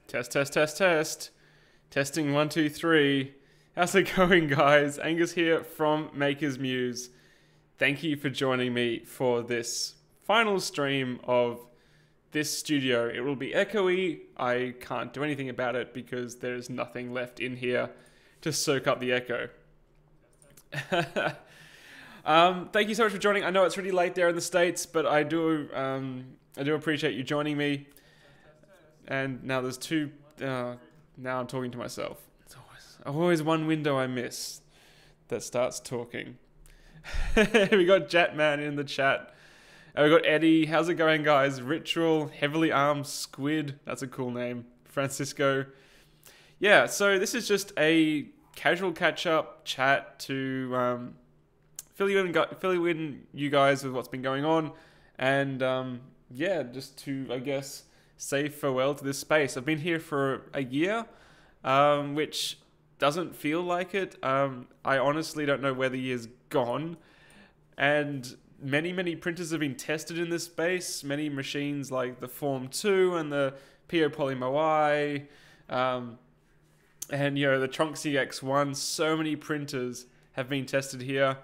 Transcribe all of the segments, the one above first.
Test, test, test, test. Testing 1, 2, 3. How's it going, guys? Angus here from Makers Muse. Thank you for joining me for this final stream of this studio. It will be echoey. I can't do anything about it because there's nothing left in here to soak up the echo. Thank you so much for joining. I know it's really late there in the States, but I do appreciate you joining me. And now there's two. Now I'm talking to myself. It's always one window I miss that starts talking. We got Jetman in the chat. We got Eddie. How's it going, guys? Ritual, Heavily Armed Squid. That's a cool name. Francisco. Yeah, so this is just a casual catch-up chat to fill you in you guys with what's been going on, and yeah, just to, I guess, say farewell to this space. I've been here for a year, which doesn't feel like it. I honestly don't know where the year's gone, and many printers have been tested in this space. Many machines like the Form 2 and the PO Polymer Y, and the Tronxy X1. So many printers have been tested here.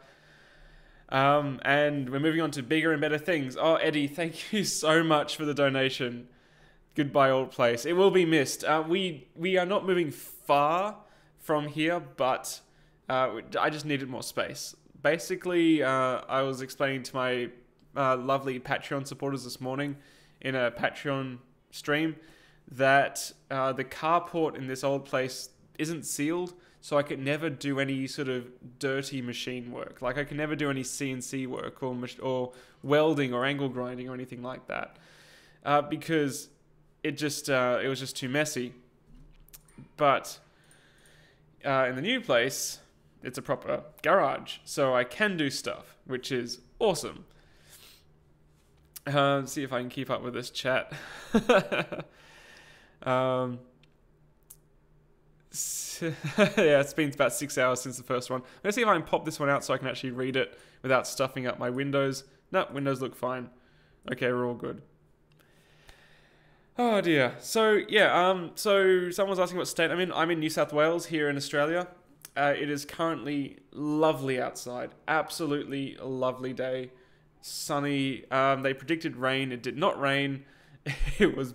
And we're moving on to bigger and better things. Oh, Eddie, thank you so much for the donation. Goodbye, old place. It will be missed. We are not moving far from here, but I just needed more space. Basically, I was explaining to my lovely Patreon supporters this morning in a Patreon stream that the carport in this old place isn't sealed, so I could never do any sort of dirty machine work. Like, I could never do any CNC work or welding or angle grinding or anything like that, because it was just too messy. But in the new place, it's a proper garage, so I can do stuff, which is awesome. Let's see if I can keep up with this chat. Yeah, it's been about 6 hours since the first one. Let's see if I can pop this one out so I can actually read it without stuffing up my windows. No, windows look fine. Okay, we're all good. Oh dear. So yeah, so someone's asking what state I'm in. I'm in New South Wales here in Australia. It is currently lovely outside. Absolutely lovely day. Sunny. They predicted rain. It did not rain. It was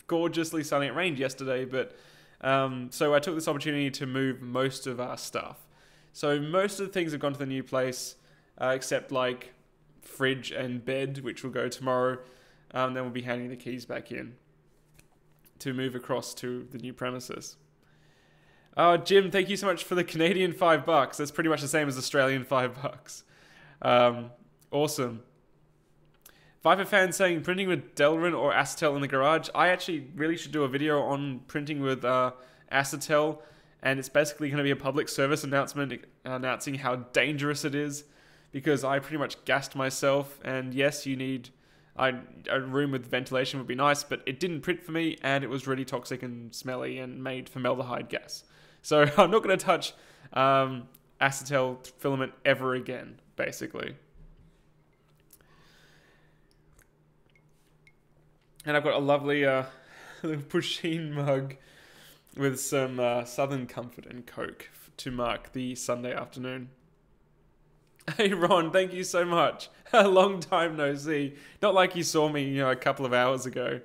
gorgeously sunny. It rained yesterday, but so I took this opportunity to move most of our stuff. So most of the things have gone to the new place, except like fridge and bed, which will go tomorrow. Then we'll be handing the keys back in to move across to the new premises. Oh, Jim, thank you so much for the Canadian $5. That's pretty much the same as Australian $5. Awesome. Viper fan saying printing with Delrin or Acetel in the garage. I actually really should do a video on printing with Acetel, and it's basically going to be a public service announcement announcing how dangerous it is, because I pretty much gassed myself, and yes, you need a room with ventilation would be nice, but it didn't print for me, and it was really toxic and smelly and made formaldehyde gas. So I'm not going to touch Acetel filament ever again, basically. And I've got a lovely little Pusheen mug with some Southern Comfort and Coke to mark the Sunday afternoon. Hey Ron, thank you so much. A long time no see. Not like you saw me, a couple of hours ago.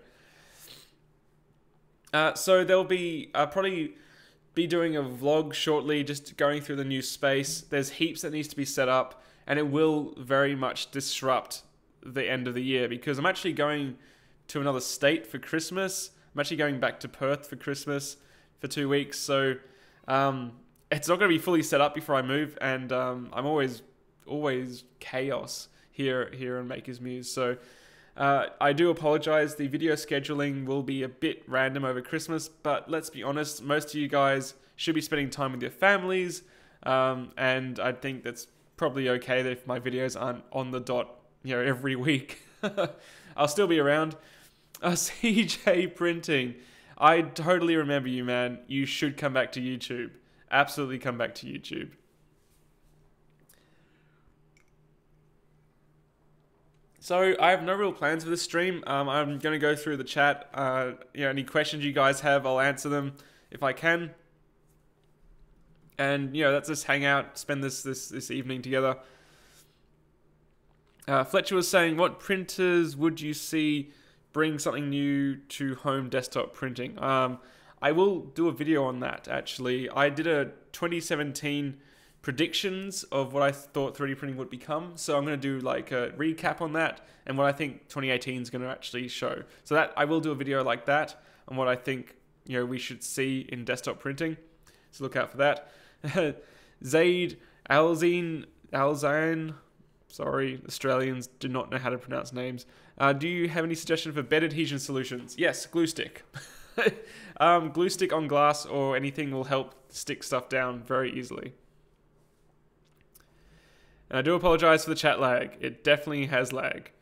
So there'll be probably be doing a vlog shortly, just going through the new space. There's heaps that needs to be set up, and it will very much disrupt the end of the year, because I'm actually going to another state for Christmas. I'm actually going back to Perth for Christmas for 2 weeks, so it's not going to be fully set up before I move, and I'm always chaos here in Makers Muse. So I do apologize. The video scheduling will be a bit random over Christmas, but let's be honest, most of you guys should be spending time with your families, and I think that's probably okay that if my videos aren't on the dot, every week. I'll still be around. CJ Printing. I totally remember you, man. You should come back to YouTube. Absolutely come back to YouTube. So I have no real plans for this stream. I'm going to go through the chat. Any questions you guys have, I'll answer them if I can. And let's just hang out, spend this evening together. Fletcher was saying, what printers would you see bring something new to home desktop printing? I will do a video on that, actually. I did a 2017 predictions of what I thought 3D printing would become. So I'm going to do like a recap on that and what I think 2018 is going to actually show. So that I will do a video like that on what I think we should see in desktop printing. So look out for that. Zaid Alzain. Sorry, Australians do not know how to pronounce names. Do you have any suggestion for bed adhesion solutions? Yes, glue stick. Glue stick on glass or anything will help stick stuff down very easily. And I do apologize for the chat lag. It definitely has lag.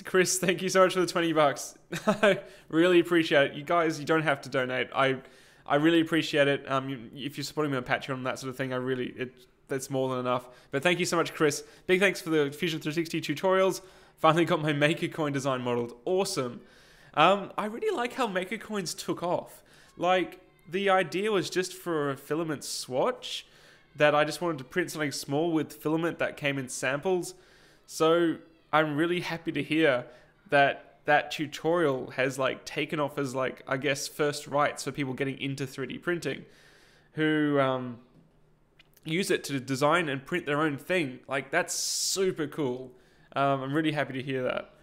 Chris, thank you so much for the $20. I really appreciate it. You guys, you don't have to donate. I really appreciate it. If you're supporting me on Patreon and that sort of thing, that's more than enough. But thank you so much, Chris. Big thanks for the Fusion 360 tutorials. Finally got my Maker coin design modeled. Awesome. I really like how Maker coins took off. Like, the idea was just for a filament swatch that I just wanted to print something small with filament that came in samples. So I'm really happy to hear that tutorial has like taken off as like, I guess, first rights for people getting into 3D printing who use it to design and print their own thing. Like, that's super cool. I'm really happy to hear that.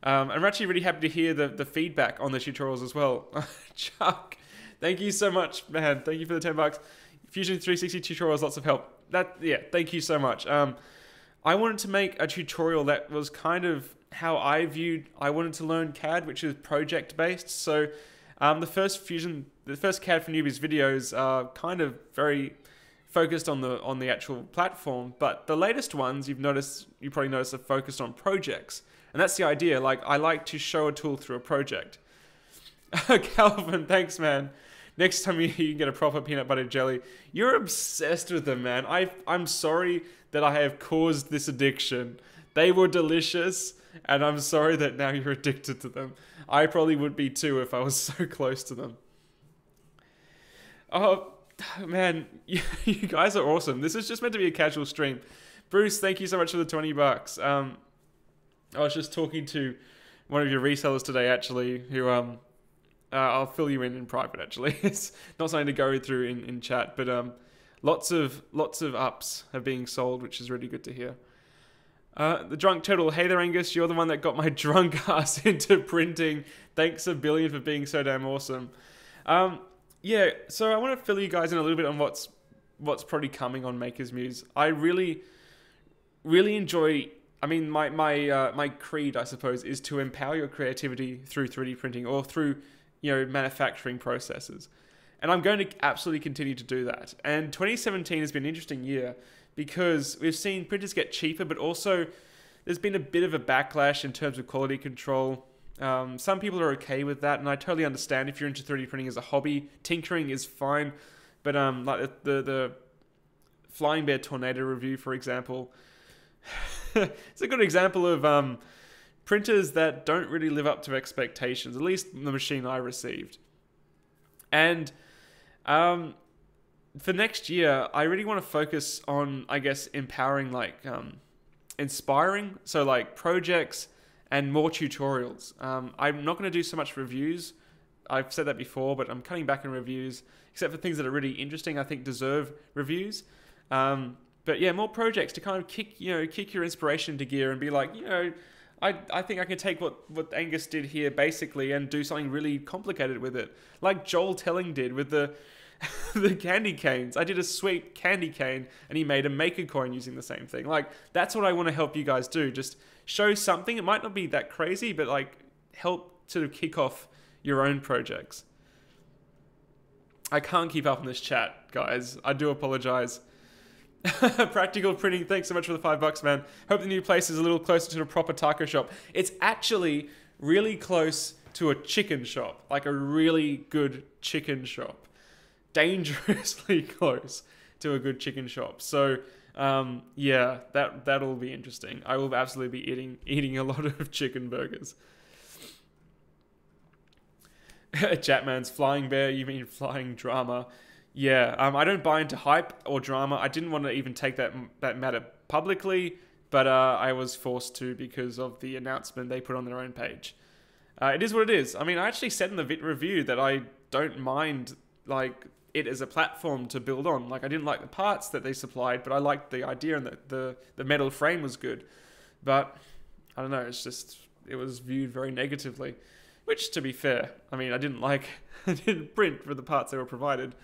I'm actually really happy to hear the feedback on the tutorials as well. Chuck, thank you so much, man. Thank you for the $10. Fusion 360 tutorials, lots of help. Thank you so much. I wanted to make a tutorial that was kind of how I wanted to learn CAD, which is project based. So the first CAD for Newbies videos are kind of very focused on the actual platform, but the latest ones you probably noticed are focused on projects. And that's the idea. Like, I like to show a tool through a project. Calvin, thanks, man. Next time you can get a proper peanut butter jelly. You're obsessed with them, man. I'm sorry that I have caused this addiction. They were delicious, and I'm sorry that now you're addicted to them. I probably would be too if I was so close to them. Oh, man, you guys are awesome. This is just meant to be a casual stream. Bruce, thank you so much for the $20. I was just talking to one of your resellers today, actually, who I'll fill you in private, actually. It's not something to go through in chat, but lots of ups are being sold, which is really good to hear. The Drunk Turtle, hey there, Angus, you're the one that got my drunk ass into printing. Thanks a billion for being so damn awesome. Yeah, so I want to fill you guys in a little bit on what's probably coming on Makers Muse. I really, really enjoy. I mean, my creed, I suppose, is to empower your creativity through 3D printing or through manufacturing processes. And I'm going to absolutely continue to do that. And 2017 has been an interesting year because we've seen printers get cheaper, but also there's been a bit of a backlash in terms of quality control. Some people are okay with that, and I totally understand if you're into 3D printing as a hobby. Tinkering is fine, but like the Flying Bear Tornado review, for example, it's a good example of printers that don't really live up to expectations, at least the machine I received. And for next year, I really want to focus on, I guess, empowering, like, inspiring, so like projects and more tutorials. I'm not going to do so much reviews. I've said that before, but I'm cutting back on reviews, except for things that are really interesting, I think deserve reviews. But yeah, more projects to kind of kick your inspiration into gear and be like, I think I can take what Angus did here basically and do something really complicated with it. Like Joel Telling did with the the candy canes. I did a sweet candy cane and he made a Maker coin using the same thing. Like, that's what I want to help you guys do. Just show something. It might not be that crazy, but like help to kick off your own projects. I can't keep up on this chat, guys. I do apologize. Practical Printing, thanks so much for the $5, man. Hope the new place is a little closer to a proper taco shop. It's actually really close to a chicken shop, like a really good chicken shop. Dangerously close to a good chicken shop. So Yeah, that'll be interesting. I will absolutely be eating a lot of chicken burgers. Chatman's flying bear, you mean flying drama? Yeah, I don't buy into hype or drama. I didn't want to even take that matter publicly, but I was forced to because of the announcement they put on their own page. It is what it is. I mean, I actually said in the review that I don't mind like it as a platform to build on. Like, I didn't like the parts that they supplied, but I liked the idea and the metal frame was good. But I don't know. It's just it was viewed very negatively. Which, to be fair, I mean, I didn't print for the parts they were provided.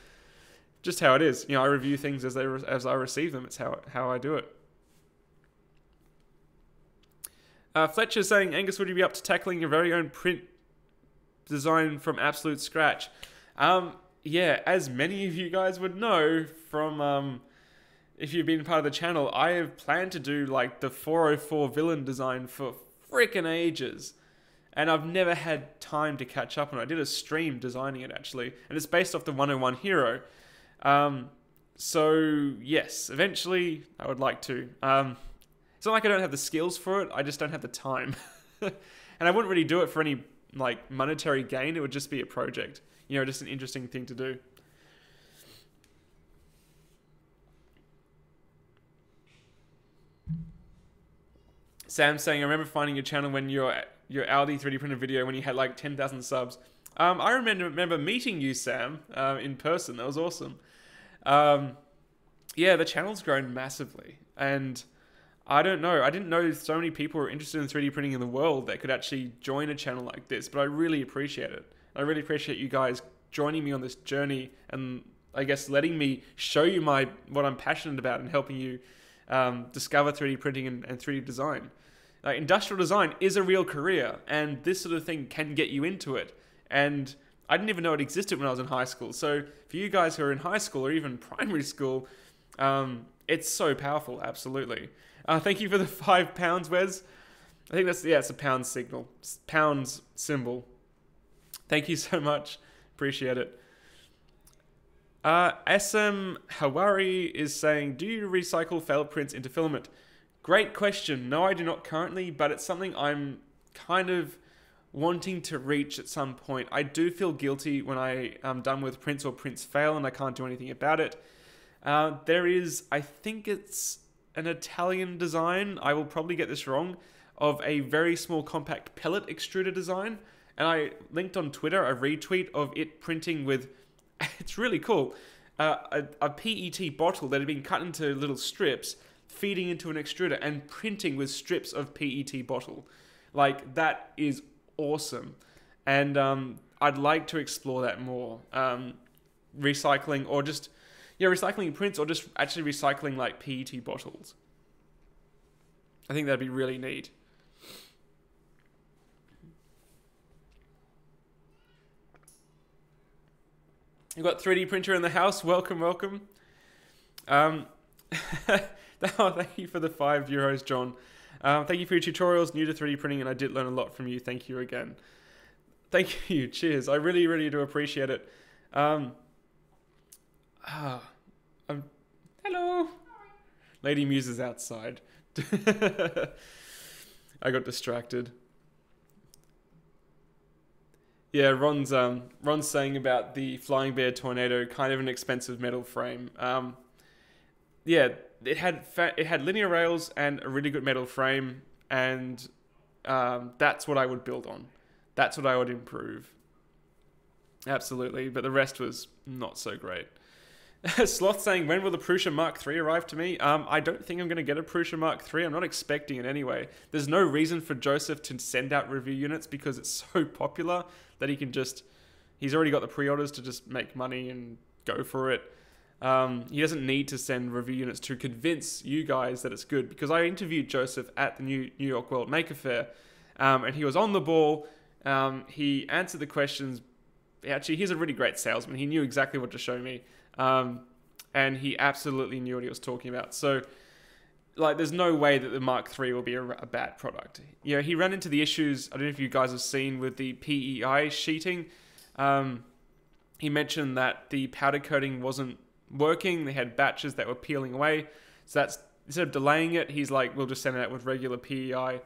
Just how it is. You know, I review things as I receive them. It's how I do it. Fletcher's saying, Angus, would you be up to tackling your very own print design from absolute scratch? Yeah, as many of you guys would know from, if you've been part of the channel, I have planned to do like the 404 villain design for frickin' ages. And I've never had time to catch up on it. I did a stream designing it, actually. And it's based off the 101 hero. So, yes, eventually I would like to. It's not like I don't have the skills for it. I just don't have the time. And I wouldn't really do it for any, like, monetary gain. It would just be a project. You know, just an interesting thing to do. Sam's saying, I remember finding your channel when your Audi 3D printed video when you had like 10,000 subs. I remember meeting you, Sam, in person. That was awesome. Yeah, the channel's grown massively. And I don't know. I didn't know so many people were interested in 3D printing in the world that could actually join a channel like this. But I really appreciate it. I really appreciate you guys joining me on this journey and I guess letting me show you what I'm passionate about and helping you discover 3D printing and 3D design. Industrial design is a real career, and this sort of thing can get you into it. And I didn't even know it existed when I was in high school. So for you guys who are in high school or even primary school, it's so powerful, absolutely. Thank you for the £5, Wes. I think it's a pound signal. Pounds symbol. Thank you so much. Appreciate it. SM Hawari is saying, do you recycle failed prints into filament? Great question. No, I do not currently, but it's something I'm kind of wanting to reach at some point. I do feel guilty when I am done with prints or prints fail and I can't do anything about it. There is, I think it's an Italian design, I will probably get this wrong, of a very small compact pellet extruder design. And I linked on Twitter a retweet of it printing with, it's really cool, a PET bottle that had been cut into little strips, feeding into an extruder and printing with strips of PET bottle. Like, that is awesome. And I'd like to explore that more. Recycling or just, recycling prints or just actually recycling like PET bottles. I think that'd be really neat. You've got 3D printer in the house. Welcome, welcome. Thank you for the €5, John. Thank you for your tutorials, new to 3D printing, and I did learn a lot from you. Thank you again. Thank you. Cheers. I really, really do appreciate it. Hello. Lady Muse is outside. I got distracted. Yeah, Ron's saying about the Flying Bear Tornado, kind of an expensive metal frame. Yeah, it had linear rails and a really good metal frame, and that's what I would build on. That's what I would improve. Absolutely, but the rest was not so great. Sloth saying, when will the Prusa Mark III arrive to me? I don't think I'm going to get a Prusa Mark III. I'm not expecting it anyway. There's no reason for Joseph to send out review units because it's so popular that he can just... He's already got the pre-orders to just make money and go for it. He doesn't need to send review units to convince you guys that it's good, because I interviewed Joseph at the New York World Maker Fair, and he was on the ball. He answered the questions. Actually, he's a really great salesman. He knew exactly what to show me. And he absolutely knew what he was talking about. So, like, there's no way that the Mark III will be a bad product. You know, he ran into the issues, I don't know if you guys have seen, with the PEI sheeting. He mentioned that the powder coating wasn't working. They had batches that were peeling away. So that's, instead of delaying it, he's like, we'll just send it out with regular PEI,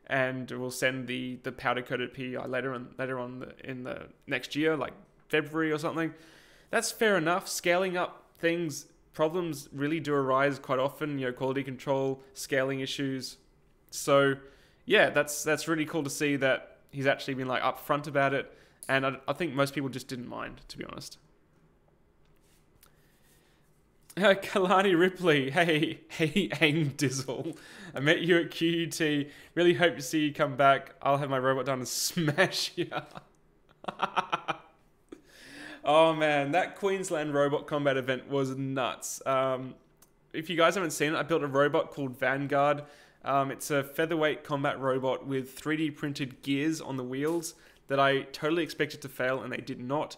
and we'll send the powder coated PEI later on in the next year, like February or something. That's fair enough. Scaling up things, problems really do arise quite often. You know, quality control, scaling issues. So yeah, that's really cool to see that he's actually been like upfront about it, and I think most people just didn't mind, to be honest. Kalani Ripley, hey, Aang Dizzle. I met you at QUT. Really hope to see you come back. I'll have my robot done and smash you. Oh man, that Queensland robot combat event was nuts. If you guys haven't seen it, I built a robot called Vanguard. It's a featherweight combat robot with 3D printed gears on the wheels that I totally expected to fail, and they did not.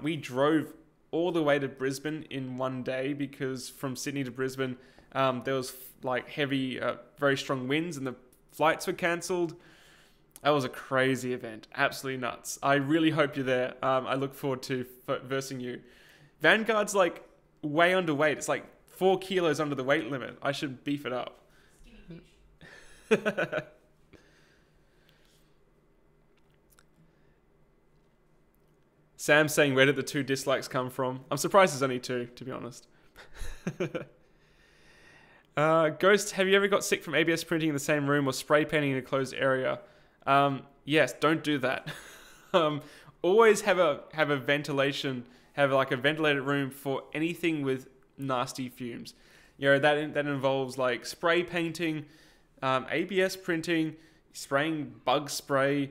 We drove all the way to Brisbane in one day, because from Sydney to Brisbane there was like heavy, very strong winds, and the flights were cancelled. That was a crazy event, absolutely nuts. I really hope you're there. I look forward to versing you. Vanguard's like way underweight. It's like 4 kilos under the weight limit. I should beef it up. Sam saying, where did the 2 dislikes come from? I'm surprised there's only 2, to be honest. Ghost, have you ever got sick from ABS printing in the same room or spray painting in a closed area? Yes, don't do that. Always have a ventilation, have like a ventilated room for anything with nasty fumes. You know, that involves like spray painting, ABS printing, spraying bug spray,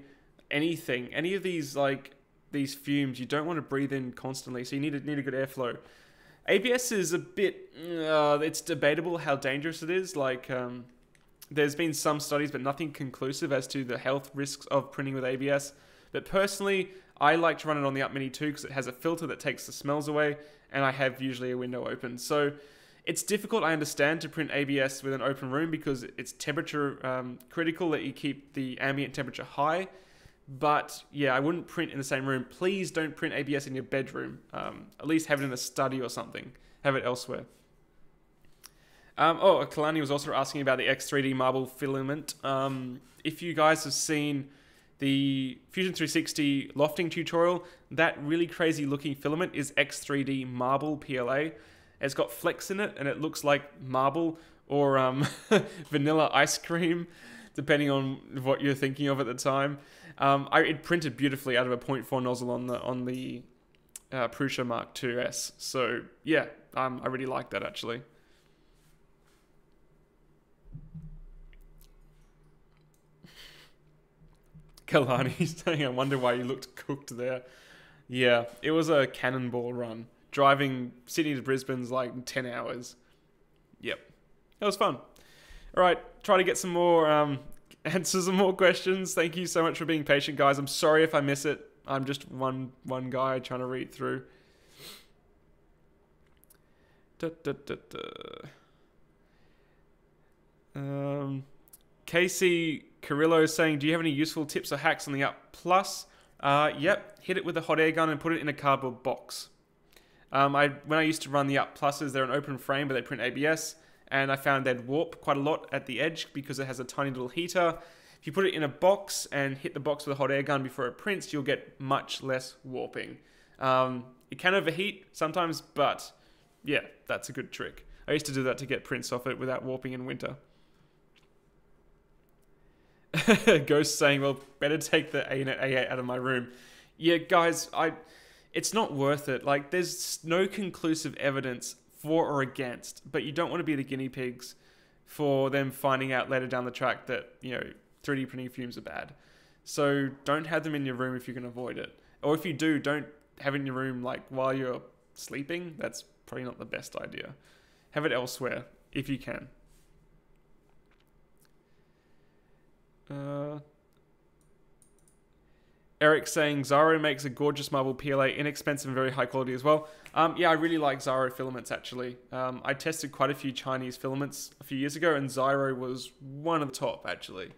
anything. Any of these like these fumes you don't want to breathe in constantly, so you need a good airflow. ABS is a bit, it's debatable how dangerous it is. Like, there's been some studies, but nothing conclusive as to the health risks of printing with ABS. But personally, I like to run it on the Up Mini 2 because it has a filter that takes the smells away, and I have usually a window open. So it's difficult, I understand, to print ABS with an open room because it's temperature critical that you keep the ambient temperature high. But yeah, I wouldn't print in the same room. Please don't print ABS in your bedroom. At least have it in a study or something. Have it elsewhere. Kalani was also asking about the X3D marble filament. If you guys have seen the Fusion 360 lofting tutorial, that really crazy looking filament is X3D marble PLA. It's got flecks in it, and it looks like marble or vanilla ice cream, depending on what you're thinking of at the time. It printed beautifully out of a 0.4 nozzle on the Prusa Mark IIs. So yeah, I really like that actually. Kalani's saying, I wonder why you looked cooked there. Yeah, it was a cannonball run. Driving Sydney to Brisbane's like 10 hours. Yep, that was fun. All right, try to get some more answers and more questions. Thank you so much for being patient, guys. I'm sorry if I miss it. I'm just one guy trying to read through. Casey Carrillo saying, do you have any useful tips or hacks on the Up Plus? Yep, hit it with a hot air gun and put it in a cardboard box. When I used to run the Up Pluses, they're an open frame, but they print ABS, and I found they'd warp quite a lot at the edge because it has a tiny little heater. If you put it in a box and hit the box with a hot air gun before it prints, you'll get much less warping. It can overheat sometimes, but yeah, that's a good trick. I used to do that to get prints off it without warping in winter. Ghost saying, well, better take the ANET A8 out of my room. Yeah, guys, it's not worth it. Like, there's no conclusive evidence for or against, but you don't want to be the guinea pigs for them finding out later down the track that, you know, 3D printing fumes are bad. So don't have them in your room if you can avoid it. Or if you do, don't have it in your room like while you're sleeping. That's probably not the best idea. Have it elsewhere if you can. Eric saying Zaro makes a gorgeous marble PLA, inexpensive and very high quality as well. Yeah, I really like Zaro filaments actually. I tested quite a few Chinese filaments a few years ago, and Zaro was one of the top actually.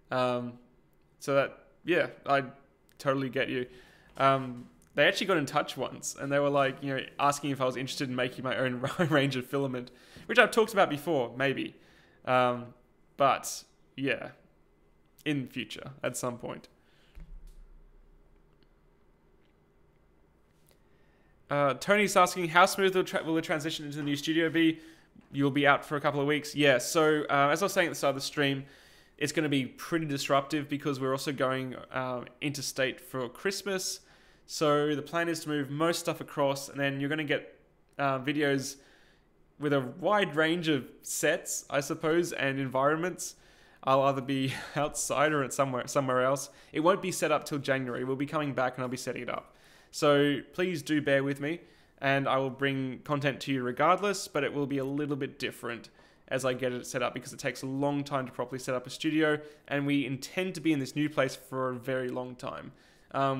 So that, yeah, I totally get you. they actually got in touch once, and they were like, you know, asking if I was interested in making my own range of filament, which I've talked about before, maybe. But yeah, in the future at some point. Tony's asking, how smooth will the transition into the new studio be? You'll be out for a couple of weeks. Yeah, so as I was saying at the start of the stream, it's going to be pretty disruptive because we're also going interstate for Christmas. So the plan is to move most stuff across, and then you're going to get videos with a wide range of sets, I suppose, and environments. I'll either be outside or at somewhere else. It won't be set up till January. We'll be coming back and I'll be setting it up. So please do bear with me, and I will bring content to you regardless, but it will be a little bit different as I get it set up because it takes a long time to properly set up a studio, and we intend to be in this new place for a very long time.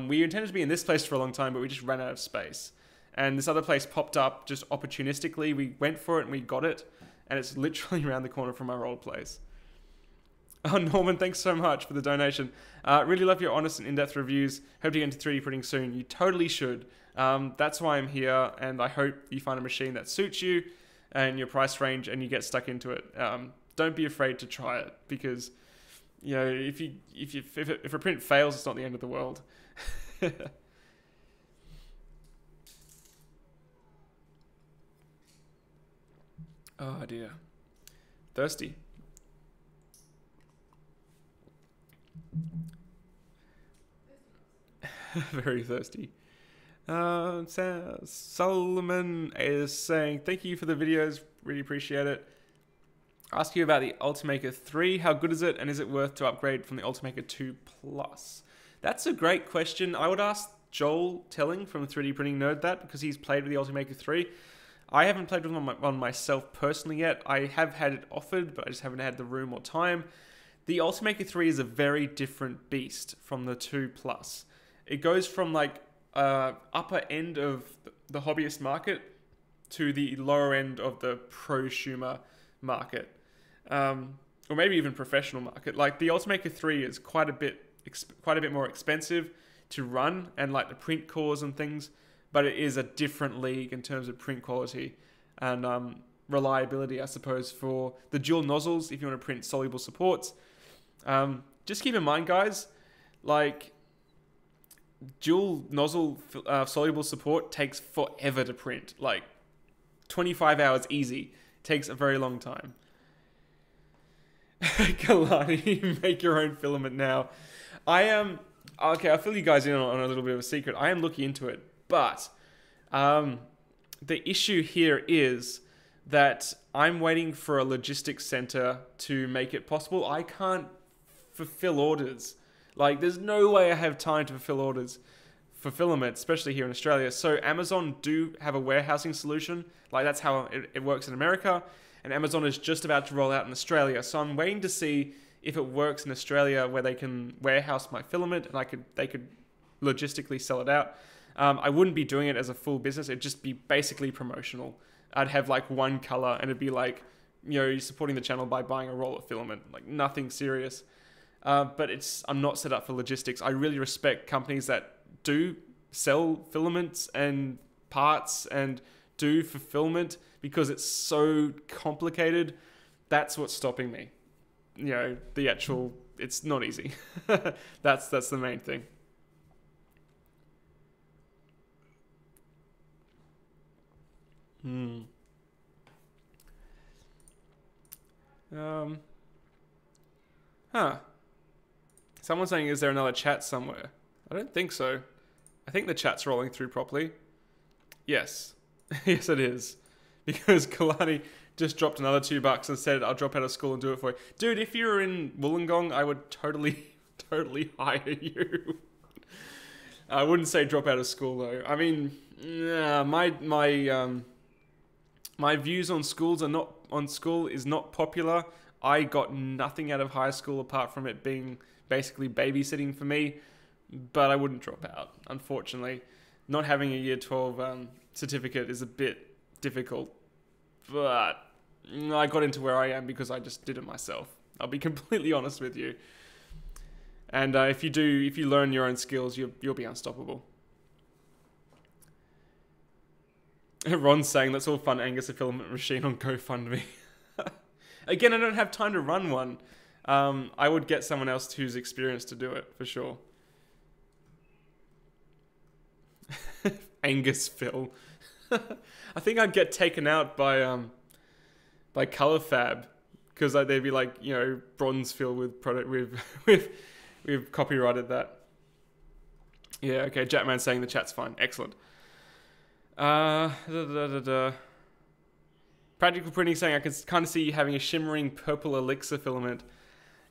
We intended to be in this place for a long time, but we just ran out of space. And this other place popped up just opportunistically. We went for it and we got it, and it's literally around the corner from our old place. Oh, Norman, thanks so much for the donation. Really love your honest and in-depth reviews. Hope to get into 3D printing soon. You totally should. That's why I'm here, and I hope you find a machine that suits you and your price range, and you get stuck into it. Don't be afraid to try it, because you know if a print fails, it's not the end of the world. Oh dear, thirsty. Very thirsty. Solomon is saying, thank you for the videos, really appreciate it. Ask you about the Ultimaker 3, how good is it, and is it worth to upgrade from the Ultimaker 2 Plus? That's a great question. I would ask Joel Telling from 3D Printing Nerd that, because he's played with the Ultimaker 3. I haven't played with one myself personally yet. I have had it offered, but I just haven't had the room or time. The Ultimaker 3 is a very different beast from the 2 Plus. It goes from like upper end of the hobbyist market to the lower end of the prosumer market, or maybe even professional market. Like the Ultimaker 3 is quite a bit more expensive to run, and like the print cores and things, but it is a different league in terms of print quality and reliability, I suppose, for the dual nozzles if you want to print soluble supports. Just keep in mind, guys, like dual nozzle soluble support takes forever to print, like 25 hours easy. Takes a very long time. Kalani, make your own filament now. I am okay. I'll fill you guys in on a little bit of a secret. I am looking into it, but the issue here is that I'm waiting for a logistics center to make it possible. I can't fulfill orders. Like, there's no way I have time to fulfill orders for filament, especially here in Australia. So Amazon do have a warehousing solution. Like, that's how it works in America. And Amazon is just about to roll out in Australia. So I'm waiting to see if it works in Australia, where they can warehouse my filament and they could logistically sell it out. I wouldn't be doing it as a full business. It'd just be basically promotional. I'd have like one color, and it'd be like, you know, you're supporting the channel by buying a roll of filament. Like, nothing serious. But I'm not set up for logistics. I really respect companies that do sell filaments and parts and do fulfillment, because it's so complicated. That's what's stopping me. You know, it's not easy. That's the main thing. Someone's saying, is there another chat somewhere? I don't think so. I think the chat's rolling through properly. Yes. Yes, it is. Because Kalani just dropped another $2 and said, I'll drop out of school and do it for you. Dude, if you were in Wollongong, I would totally hire you. I wouldn't say drop out of school, though. I mean, my views on school is not popular. I got nothing out of high school apart from it being basically babysitting for me, but I wouldn't drop out, unfortunately. Not having a year 12 certificate is a bit difficult, but I got into where I am because I just did it myself. I'll be completely honest with you. And if you learn your own skills, you'll be unstoppable. Ron's saying, let's all fund Angus a filament machine on GoFundMe. Again, I don't have time to run one. I would get someone else who's experienced to do it, for sure. Angus Phil. I think I'd get taken out by Color Fab, because they'd be like, you know, Bronze Phil with product we've copyrighted that. Yeah, okay. Jetman saying the chat's fine. Excellent. Practical Printing saying I can kind of see you having a shimmering purple elixir filament.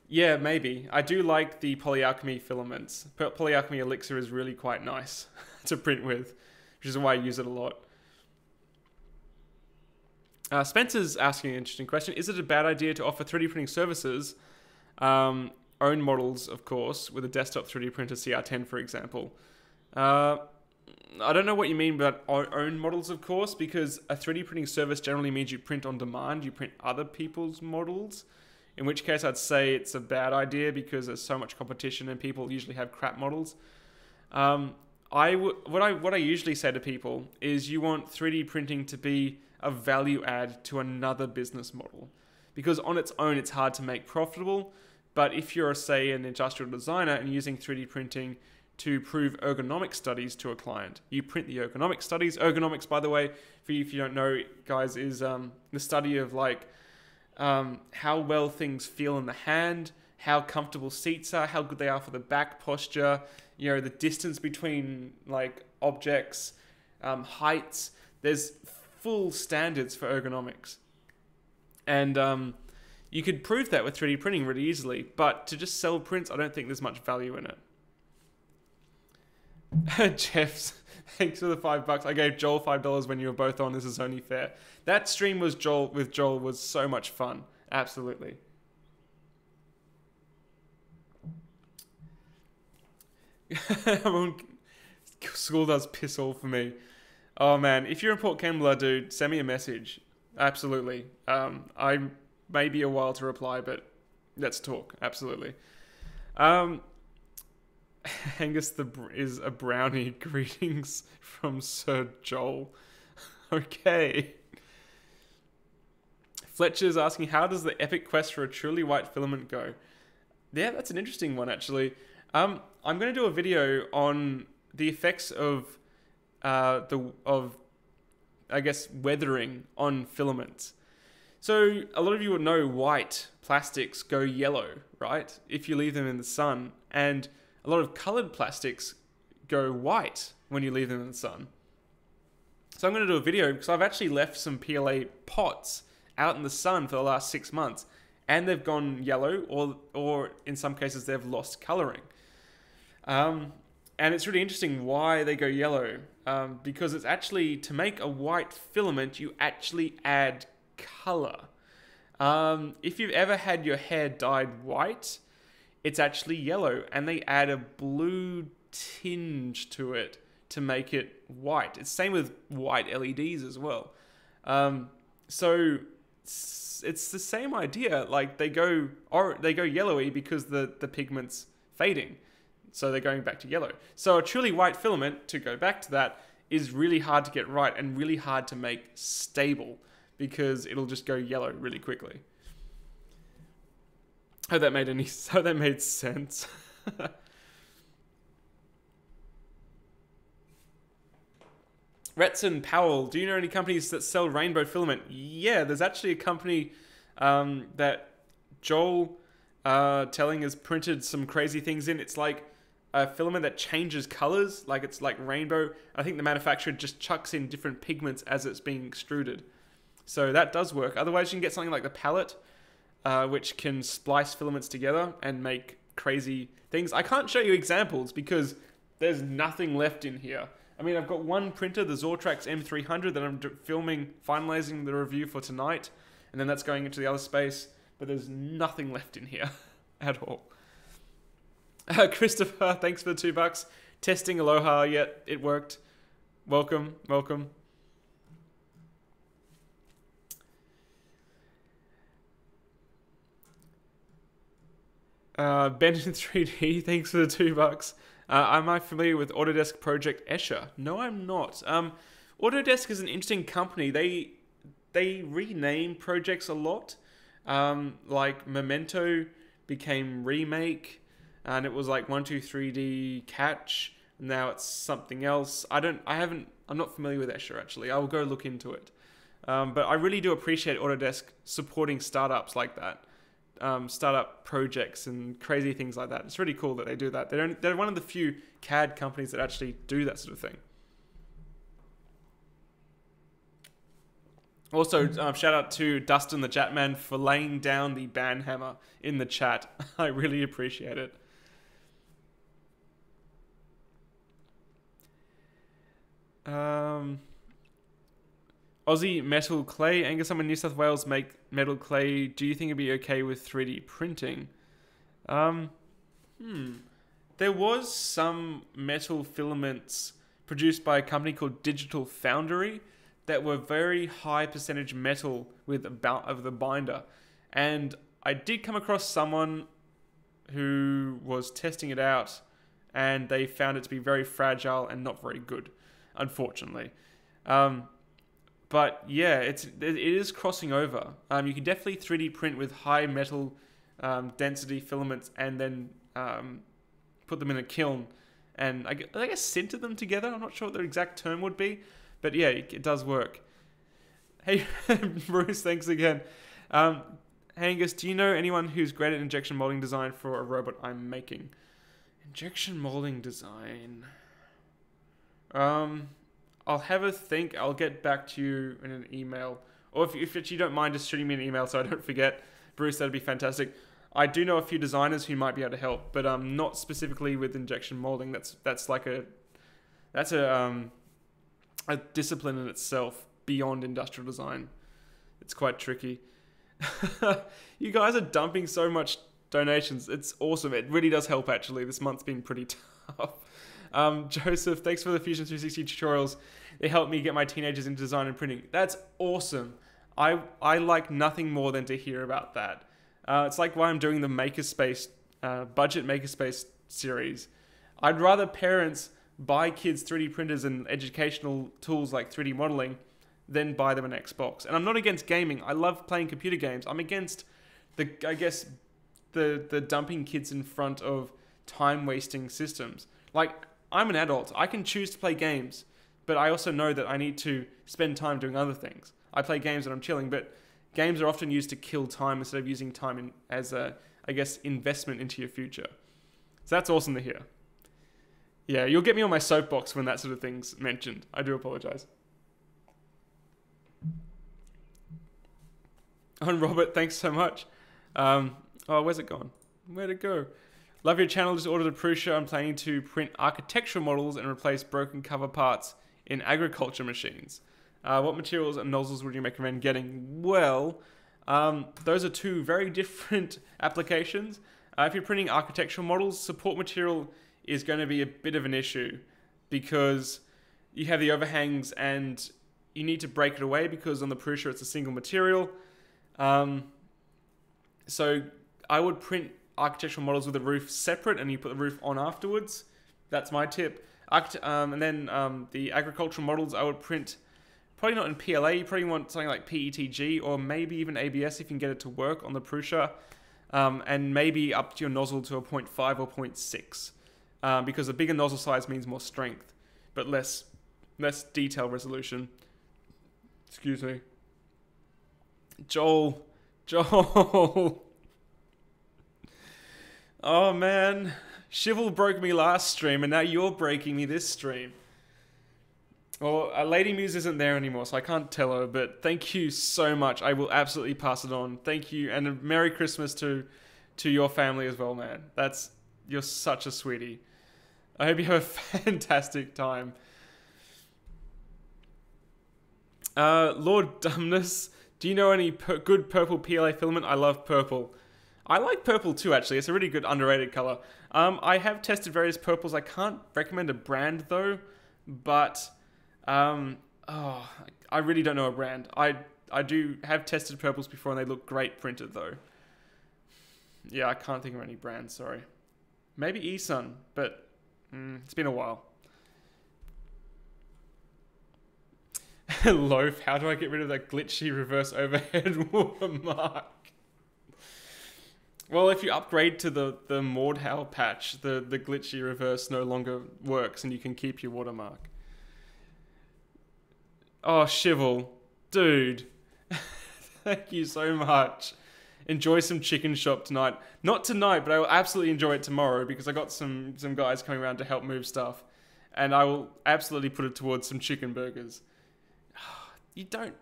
Yeah, maybe. I do like the polyalchemy filaments. Polyalchemy elixir is really quite nice to print with, which is why I use it a lot. Spencer's asking an interesting question. Is it a bad idea to offer 3D printing services, own models, of course, with a desktop 3D printer, CR10, for example? I don't know what you mean by own models, of course, because a 3D printing service generally means you print on demand, you print other people's models, in which case I'd say it's a bad idea because there's so much competition and people usually have crap models. What I usually say to people is you want 3D printing to be a value add to another business model, because on its own it's hard to make profitable. But if you're, say, an industrial designer and using 3D printing to prove ergonomic studies to a client, you print the ergonomic studies. Ergonomics, by the way, for you if you don't know, guys, is the study of like how well things feel in the hand, how comfortable seats are, how good they are for the back posture, you know, the distance between like objects, heights. There's full standards for ergonomics. And you could prove that with 3D printing really easily, but to just sell prints, I don't think there's much value in it. Jeff's, thanks for the $5. I gave Joel $5 when you were both on. This is only fair. That stream was with Joel was so much fun. Absolutely. School does piss all for me. Oh man, if you're in Port Kembla, dude, send me a message. Absolutely. I may be a while to reply, but let's talk. Absolutely. Angus is a brownie. Greetings from Sir Joel. Okay. Fletcher's asking, how does the epic quest for a truly white filament go? Yeah, that's an interesting one, actually. I'm going to do a video on the effects of I guess, weathering on filaments. So a lot of you would know white plastics go yellow, right? If you leave them in the sun. And a lot of colored plastics go white when you leave them in the sun. So I'm going to do a video because I've actually left some PLA pots out in the sun for the last 6 months, and they've gone yellow, or in some cases they've lost coloring. And it's really interesting why they go yellow, because it's actually, to make a white filament, you actually add color. If you've ever had your hair dyed white, it's actually yellow, and they add a blue tinge to it to make it white. It's same with white LEDs as well. So it's the same idea. Like they go yellowy because the pigment's fading. So they're going back to yellow. So a truly white filament, to go back to that, is really hard to get right and really hard to make stable because it'll just go yellow really quickly. Hope that made sense. Retson Powell, do you know any companies that sell rainbow filament? Yeah, there's actually a company that Joel Telling has printed some crazy things in. It's like a filament that changes colors, like it's like rainbow. I think the manufacturer just chucks in different pigments as it's being extruded. So that does work. Otherwise, you can get something like the palette, which can splice filaments together and make crazy things. I can't show you examples because there's nothing left in here. I mean, I've got one printer, the Zortrax M300, that I'm finalizing the review for tonight, and then that's going into the other space, but there's nothing left in here at all. Christopher, thanks for the $2. Testing Aloha, yet it worked. Welcome, welcome. Ben in 3D, thanks for the $2. Am I familiar with Autodesk Project Escher? No, I'm not. Autodesk is an interesting company. They rename projects a lot. Like Memento became Remake, and it was like 123D Catch. Now it's something else. I'm not familiar with Escher actually. I will go look into it. But I really do appreciate Autodesk supporting startups like that. Startup projects and crazy things like that. It's really cool that they do that. They're one of the few CAD companies that actually do that sort of thing. Also, shout out to Dustin the Jatman for laying down the ban hammer in the chat. I really appreciate it. Aussie Metal Clay. Angus, I'm in New South Wales, make metal clay. Do you think it'd be okay with 3D printing? There was some metal filaments produced by a company called Digital Foundry that were very high percentage metal with of the binder. And I did come across someone who was testing it out, and they found it to be very fragile and not very good, unfortunately. But yeah, it is crossing over. You can definitely 3D print with high metal density filaments and then put them in a kiln and I guess sinter them together. I'm not sure what the exact term would be, but yeah, it does work. Hey, Bruce, thanks again. Hey, Angus, do you know anyone who's great at injection molding design for a robot I'm making? Injection molding design. I'll have a think. I'll get back to you in an email. Or if you don't mind just shooting me an email so I don't forget, Bruce, that'd be fantastic. I do know a few designers who might be able to help, but not specifically with injection molding. That's a discipline in itself beyond industrial design. It's quite tricky. You guys are dumping so much donations. It's awesome. It really does help, actually. This month's been pretty tough. Joseph, thanks for the Fusion 360 tutorials. They helped me get my teenagers into design and printing. That's awesome. I like nothing more than to hear about that. It's like why I'm doing the Makerspace, budget Makerspace series. I'd rather parents buy kids 3D printers and educational tools like 3D modeling than buy them an Xbox. And I'm not against gaming. I love playing computer games. I'm against the dumping kids in front of time-wasting systems. Like, I'm an adult. I can choose to play games, but I also know that I need to spend time doing other things. I play games when I'm chilling, but games are often used to kill time instead of using time as a, investment into your future. So that's awesome to hear. Yeah, you'll get me on my soapbox when that sort of thing's mentioned. I do apologize. And Robert, thanks so much. Where's it gone? Where'd it go? Love your channel. Just ordered a Prusa. I'm planning to print architectural models and replace broken cover parts in agriculture machines. What materials and nozzles would you recommend getting? Well, those are two very different applications. If you're printing architectural models, support material is going to be a bit of an issue because you have the overhangs and you need to break it away because on the Prusa it's a single material. So I would print architectural models with the roof separate and you put the roof on afterwards. That's my tip. And then the agricultural models I would print probably not in PLA. You probably want something like PETG or maybe even ABS if you can get it to work on the Prusa. And maybe up to your nozzle to a 0.5 or 0.6 because a bigger nozzle size means more strength but less detail resolution. Excuse me. Joel. Oh man, Shivel broke me last stream and now you're breaking me this stream. Well, Lady Muse isn't there anymore, so I can't tell her, but thank you so much. I will absolutely pass it on. Thank you, and a Merry Christmas to your family as well, man. You're such a sweetie. I hope you have a fantastic time. Lord Dumbness, do you know any good purple PLA filament? I love purple. I like purple too, actually. It's a really good underrated color. I have tested various purples. I can't recommend a brand though, but I really don't know a brand. I do have tested purples before and they look great printed though. Yeah, I can't think of any brands, sorry. Maybe eSun, but it's been a while. Loaf, how do I get rid of that glitchy reverse overhead watermark? Well, if you upgrade to the Mordhau patch, the glitchy reverse no longer works and you can keep your watermark. Oh, Shivel. Dude. Thank you so much. Enjoy some chicken shop tonight. Not tonight, but I will absolutely enjoy it tomorrow because I got some guys coming around to help move stuff. And I will absolutely put it towards some chicken burgers. You don't...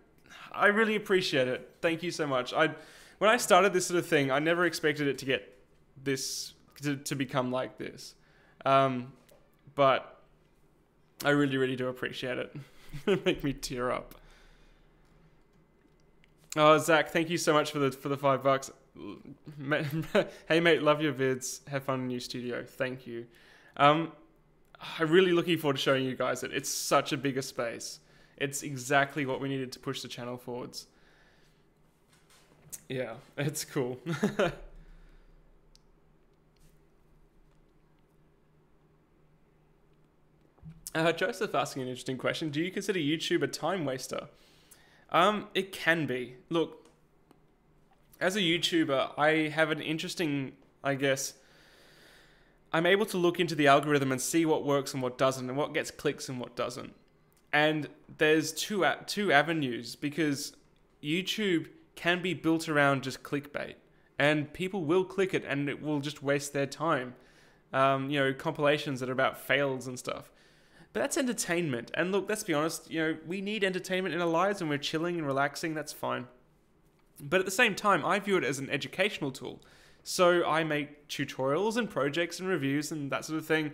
I really appreciate it. Thank you so much. When I started this sort of thing, I never expected it to get this... to become like this. But I really, really do appreciate it. Make me tear up. Oh, Zach, thank you so much for the $5. Hey mate, love your vids. Have fun in your studio. Thank you. I'm really looking forward to showing you guys it. It's such a bigger space. It's exactly what we needed to push the channel forwards. Yeah, it's cool. Joseph asking an interesting question. Do you consider YouTube a time waster? It can be. Look, as a YouTuber, I have an interesting, I guess, I'm able to look into the algorithm and see what works and what doesn't, and what gets clicks and what doesn't. And there's two avenues, because YouTube can be built around just clickbait, and people will click it and it will just waste their time. You know, compilations that are about fails and stuff. But that's entertainment. And look, let's be honest, you know, we need entertainment in our lives and we're chilling and relaxing, that's fine. But at the same time, I view it as an educational tool. So I make tutorials and projects and reviews and that sort of thing.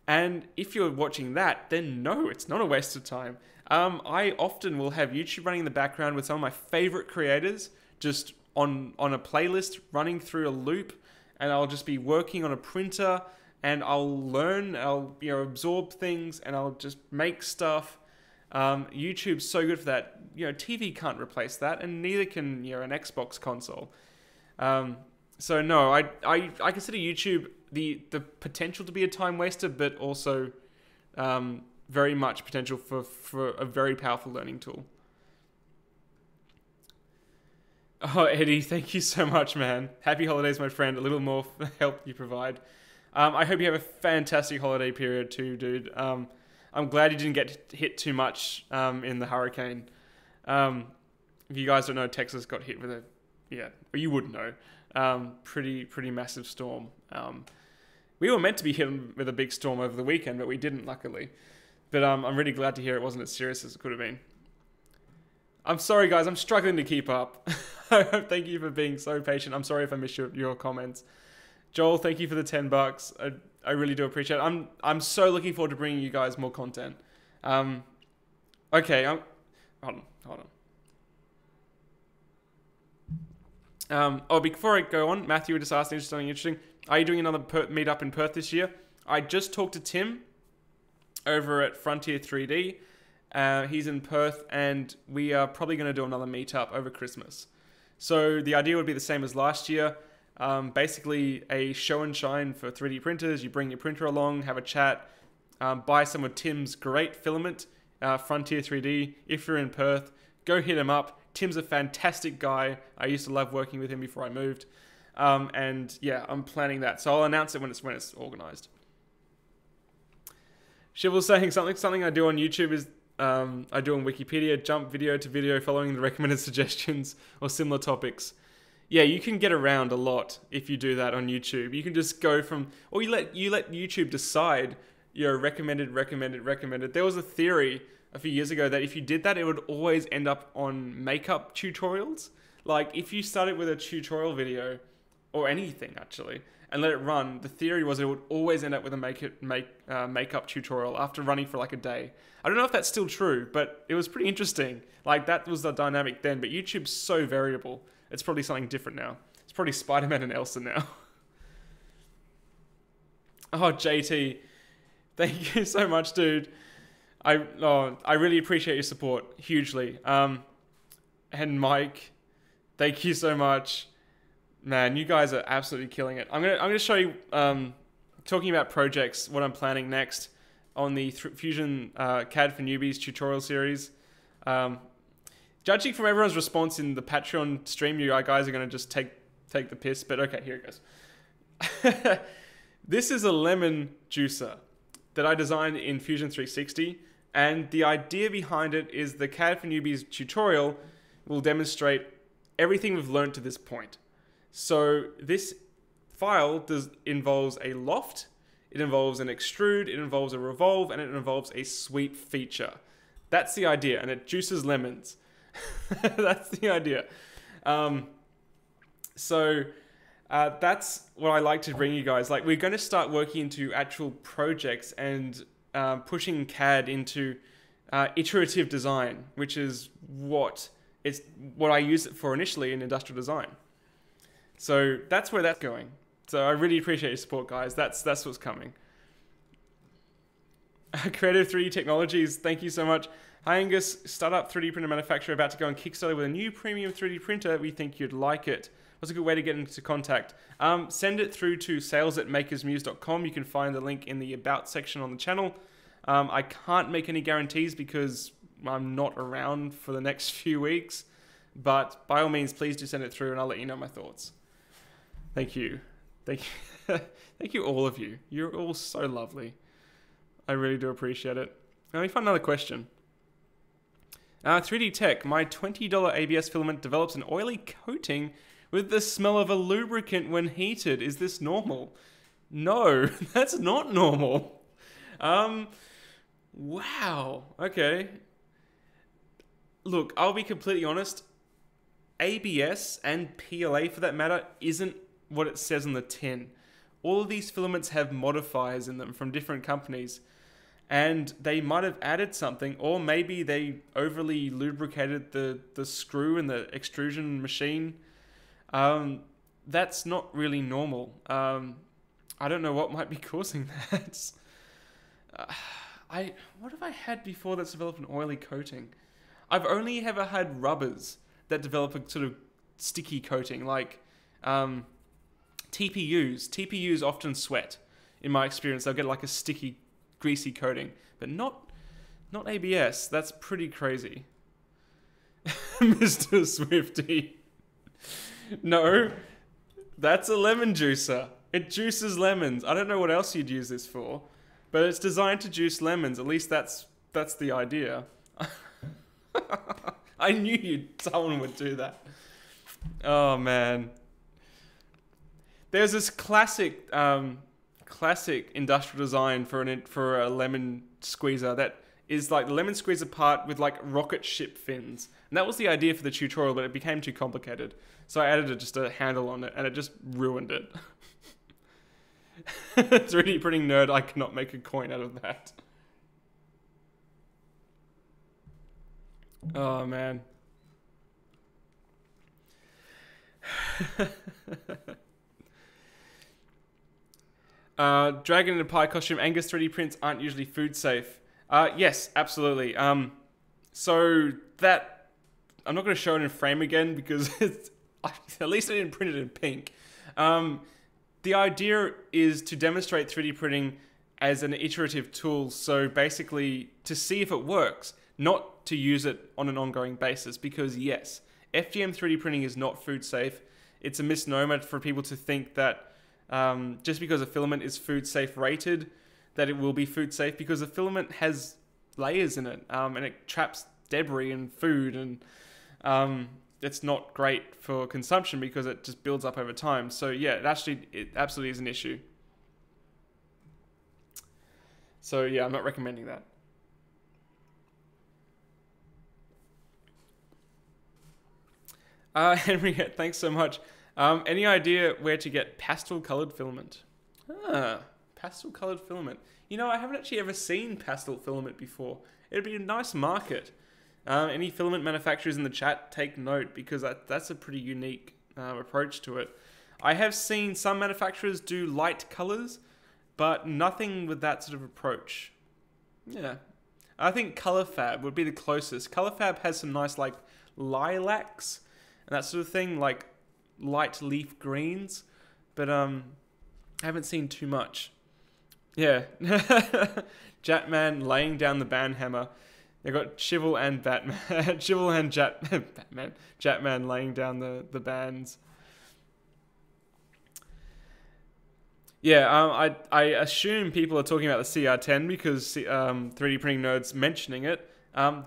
And if you're watching that, then no, it's not a waste of time. I often will have YouTube running in the background with some of my favorite creators, just on a playlist running through a loop, and I'll just be working on a printer, and I'll learn, I'll absorb things, and I'll just make stuff. YouTube's so good for that. TV can't replace that, and neither can an Xbox console. So no, I consider YouTube the potential to be a time waster, but also very much potential for a very powerful learning tool. Oh, Eddie, thank you so much, man. Happy holidays, my friend. A little more help you provide. I hope you have a fantastic holiday period too, dude. I'm glad you didn't get hit too much in the hurricane. If you guys don't know, Texas got hit with or you would know, pretty massive storm. We were meant to be hit with a big storm over the weekend, but we didn't, luckily. But I'm really glad to hear it wasn't as serious as it could have been. I'm sorry, guys. I'm struggling to keep up. Thank you for being so patient. I'm sorry if I missed your comments. Joel, thank you for the $10. I really do appreciate it. I'm so looking forward to bringing you guys more content. Okay, hold on. Before I go on, Matthew just asked something interesting. Are you doing another meetup in Perth this year? I just talked to Tim over at Frontier 3D. He's in Perth, and we are probably going to do another meetup over Christmas. So the idea would be the same as last year. Basically a show and shine for 3D printers. You bring your printer along, have a chat, buy some of Tim's great filament, Frontier 3D. If you're in Perth, go hit him up. Tim's a fantastic guy. I used to love working with him before I moved. And yeah, I'm planning that. So I'll announce it when it's organized. Shivel's saying something I do on YouTube is I do on Wikipedia, jump video to video following the recommended suggestions or similar topics. Yeah, you can get around a lot if you do that on YouTube. You can just go from, or you let YouTube decide recommended. There was a theory a few years ago that if you did that, it would always end up on makeup tutorials. Like if you started with a tutorial video or anything actually and let it run, the theory was it would always end up with a makeup tutorial after running for like a day. I don't know if that's still true, but it was pretty interesting. Like that was the dynamic then, but YouTube's so variable. It's probably something different now. It's probably Spider-Man and Elsa now. Oh, JT. Thank you so much, dude. I really appreciate your support hugely. And Mike, thank you so much. Man, you guys are absolutely killing it. I'm gonna show you talking about projects, what I'm planning next on the Fusion CAD for Newbies tutorial series. Um, Judging from everyone's response in the Patreon stream, you guys are going to just take the piss. But okay, here it goes. This is a lemon juicer that I designed in Fusion 360. And the idea behind it is the CAD for Newbies tutorial will demonstrate everything we've learned to this point. So this file involves a loft, it involves an extrude, it involves a revolve, and it involves a sweep feature. That's the idea, and it juices lemons. That's the idea. That's what I like to bring you guys. Like, we're going to start working into actual projects and pushing CAD into iterative design, which is what I use it for initially in industrial design. So that's where that's going. So I really appreciate your support, guys. That's what's coming. Creative 3D Technologies, thank you so much. Hi Angus, startup 3D printer manufacturer about to go on Kickstarter with a new premium 3D printer. We think you'd like it. What's a good way to get into contact? Send it through to sales@makersmuse.com. You can find the link in the About section on the channel. I can't make any guarantees because I'm not around for the next few weeks. But by all means, please do send it through and I'll let you know my thoughts. Thank you. Thank you. Thank you all of you. You're all so lovely. I really do appreciate it. Let me find another question. 3D Tech, my $20 ABS filament develops an oily coating with the smell of a lubricant when heated. Is this normal? No, that's not normal. Wow. Okay. Look, I'll be completely honest. ABS and PLA, for that matter, isn't what it says on the tin. All of these filaments have modifiers in them from different companies. And they might have added something, or maybe they overly lubricated the screw in the extrusion machine. That's not really normal. I don't know what might be causing that. What have I had before that's developed an oily coating? I've only ever had rubbers that develop a sort of sticky coating, like TPUs. TPUs often sweat. In my experience, they'll get like a sticky, greasy coating, but not ABS. That's pretty crazy. Mr. Swifty. No, that's a lemon juicer. It juices lemons. I don't know what else you'd use this for, but it's designed to juice lemons. At least that's the idea. I knew someone would do that. Oh man. There's this classic industrial design for a lemon squeezer that is like the lemon squeezer part with like rocket ship fins. And that was the idea for the tutorial, but it became too complicated. So I added just a handle on it and it just ruined it. 3D printing nerd, I cannot make a coin out of that. Oh man. Dragon in a pie costume. Angus 3D prints aren't usually food safe. Yes, absolutely. So that I'm not going to show it in frame again because at least I didn't print it in pink. The idea is to demonstrate 3D printing as an iterative tool. So basically to see if it works, not to use it on an ongoing basis. Because yes, FDM 3D printing is not food safe. It's a misnomer for people to think that just because a filament is food safe rated, that it will be food safe, because the filament has layers in it and it traps debris and food, and it's not great for consumption because it just builds up over time. So yeah, it absolutely is an issue. So yeah, I'm not recommending that. Henriette, thanks so much. Any idea where to get pastel-colored filament? Pastel-colored filament. You know, I haven't actually ever seen pastel filament before. It'd be a nice market. Any filament manufacturers in the chat, take note, because that's a pretty unique approach to it. I have seen some manufacturers do light colors, but nothing with that sort of approach. Yeah. I think ColorFab would be the closest. ColorFab has some nice, like, lilacs and that sort of thing, like light leaf greens, but I haven't seen too much. Yeah. Jatman laying down the band hammer. They got Chival and Batman, Chival and Batman, Jatman laying down the bands. Yeah, I assume people are talking about the CR10 because 3D printing nerds mentioning it.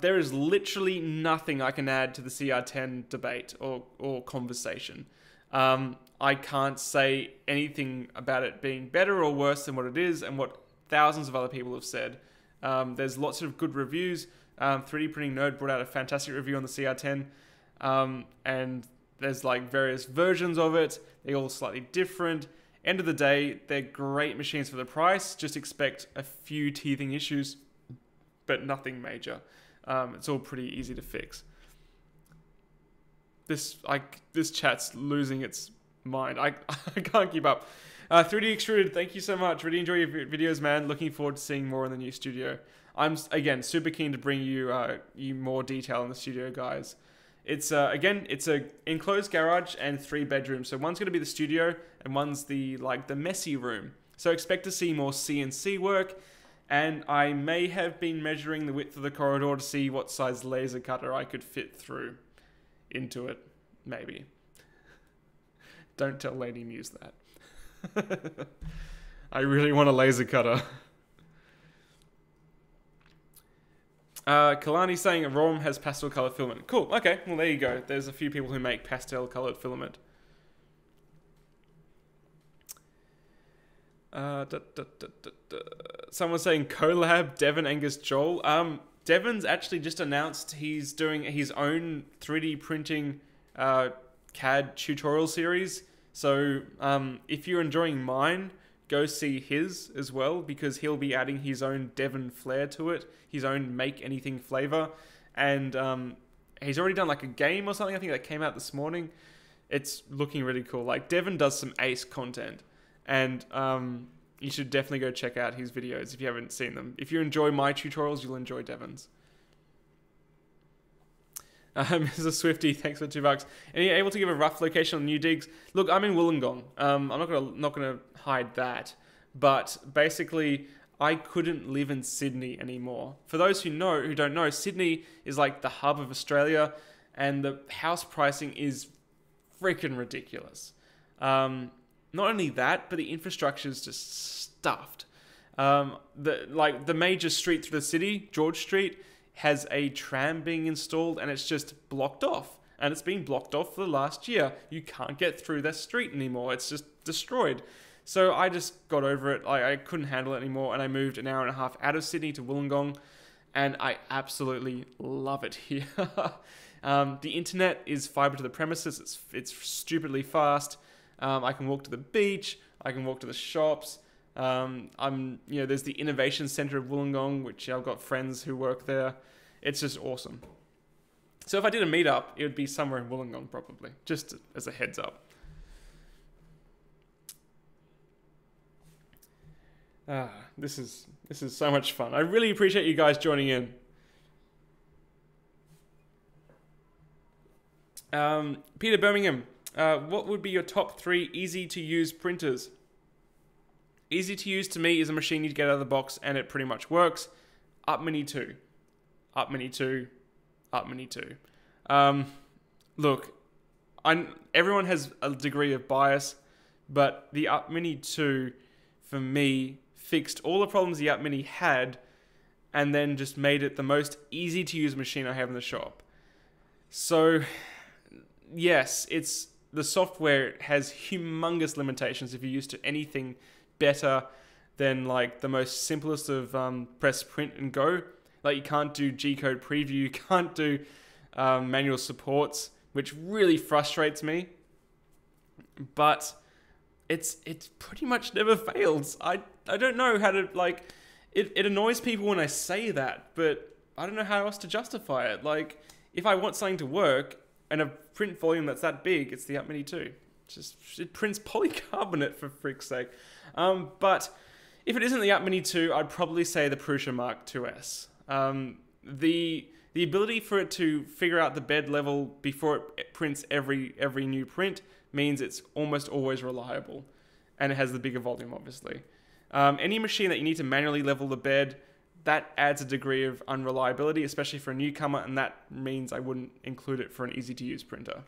There is literally nothing I can add to the CR10 debate or conversation. I can't say anything about it being better or worse than what it is and what thousands of other people have said. There's lots of good reviews. 3D Printing Nerd brought out a fantastic review on the CR10. And there's like various versions of it. They're all slightly different. End of the day, they're great machines for the price. Just expect a few teething issues, but nothing major. It's all pretty easy to fix. This chat's losing its mind. I can't keep up. 3D Extruded, thank you so much. Really enjoy your videos, man. Looking forward to seeing more in the new studio. I'm again super keen to bring you more detail in the studio, guys. It's it's a enclosed garage and 3 bedrooms. So one's going to be the studio and one's the messy room. So expect to see more CNC work. And I may have been measuring the width of the corridor to see what size laser cutter I could fit through into it. Maybe. Don't tell Lady Muse that. I really want a laser cutter. Kalani saying ROM has pastel colored filament. Cool. Okay. Well, there you go. There's a few people who make pastel colored filament. Someone's saying collab Devon Angus Joel. Devon's actually just announced he's doing his own 3D printing CAD tutorial series. So if you're enjoying mine, go see his as well, because he'll be adding his own Devon flair to it, his own make anything flavor. And he's already done like a game or something, I think that came out this morning. It's looking really cool. Like Devon does some ace content, and you should definitely go check out his videos if you haven't seen them. If you enjoy my tutorials, you'll enjoy Devon's. Mr. Swifty, thanks for $2. And are you able to give a rough location on new digs? Look, I'm in Wollongong. I'm not gonna hide that, but basically, I couldn't live in Sydney anymore. For those who don't know, Sydney is like the hub of Australia, and the house pricing is freaking ridiculous. Not only that, but the infrastructure is just stuffed. The major street through the city, George Street, has a tram being installed and it's just blocked off. And it's been blocked off for the last year. You can't get through that street anymore. It's just destroyed. So I just got over it. I couldn't handle it anymore, and I moved an hour and a half out of Sydney to Wollongong, and I absolutely love it here. The internet is fiber to the premises. It's stupidly fast. I can walk to the beach. I can walk to the shops. There's the Innovation Centre of Wollongong, which I've got friends who work there. It's just awesome. So if I did a meetup, it would be somewhere in Wollongong probably, just as a heads up. This is so much fun. I really appreciate you guys joining in. Peter Birmingham, what would be your top 3 easy to use printers? Easy to use to me is a machine you get out of the box and it pretty much works. Up Mini 2. Up Mini 2. Up Mini 2. Look, everyone has a degree of bias, but the Up Mini 2, for me, fixed all the problems the Up Mini had and then just made it the most easy to use machine I have in the shop. So, yes, the software has humongous limitations if you're used to anything better than like the most simplest of press, print, and go. Like you can't do G-code preview, you can't do manual supports, which really frustrates me. But it's pretty much never fails. I don't know how to like. It annoys people when I say that, but I don't know how else to justify it. Like if I want something to work and a print volume that's that big, it's the Up Mini 2. It prints polycarbonate for frick's sake. But if it isn't the Up Mini 2, I'd probably say the Prusa Mark IIs. The ability for it to figure out the bed level before it prints every new print means it's almost always reliable, and it has the bigger volume, obviously. Any machine that you need to manually level the bed that adds a degree of unreliability, especially for a newcomer, and that means I wouldn't include it for an easy-to-use printer.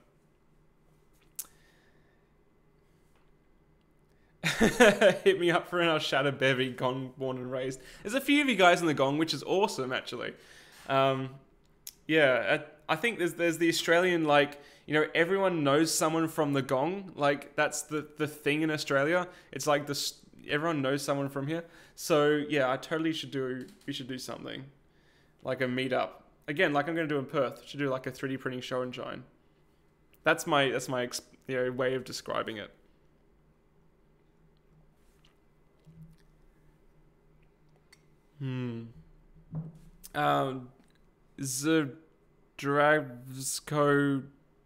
Hit me up for our Shadow Bevy, Gong, born and raised. There's a few of you guys in the Gong, which is awesome, actually. Yeah, I think there's the Australian, like, you know, everyone knows someone from the Gong. Like, that's the thing in Australia. It's like everyone knows someone from here. So yeah, we should do something like a meetup again, like I'm going to do in Perth. Should do like a 3D printing show and shine. That's my way of describing it. Zdravsko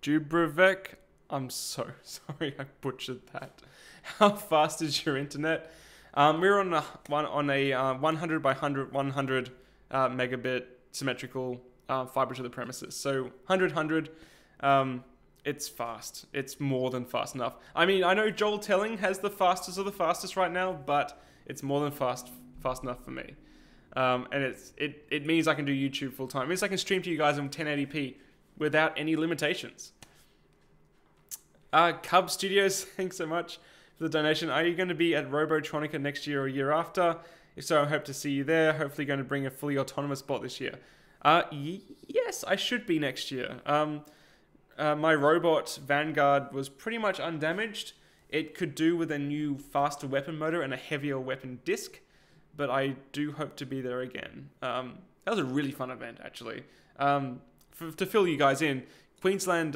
Dubrovek. I'm so sorry I butchered that. How fast is your internet? We're on a 100 by 100 megabit symmetrical fiber to the premises. So 100, it's fast. It's more than fast enough. I mean, I know Joel Telling has the fastest of the fastest right now, but it's more than fast enough for me. And it means I can do YouTube full time. It means I can stream to you guys in 1080p without any limitations. Cub Studios, thanks so much for the donation. Are you going to be at Robotronica next year or year after? If so, I hope to see you there. Hopefully going to bring a fully autonomous bot this year. Yes, I should be next year. My robot Vanguard was pretty much undamaged. It could do with a new faster weapon motor and a heavier weapon disc, but I do hope to be there again. That was a really fun event, actually. To fill you guys in, Queensland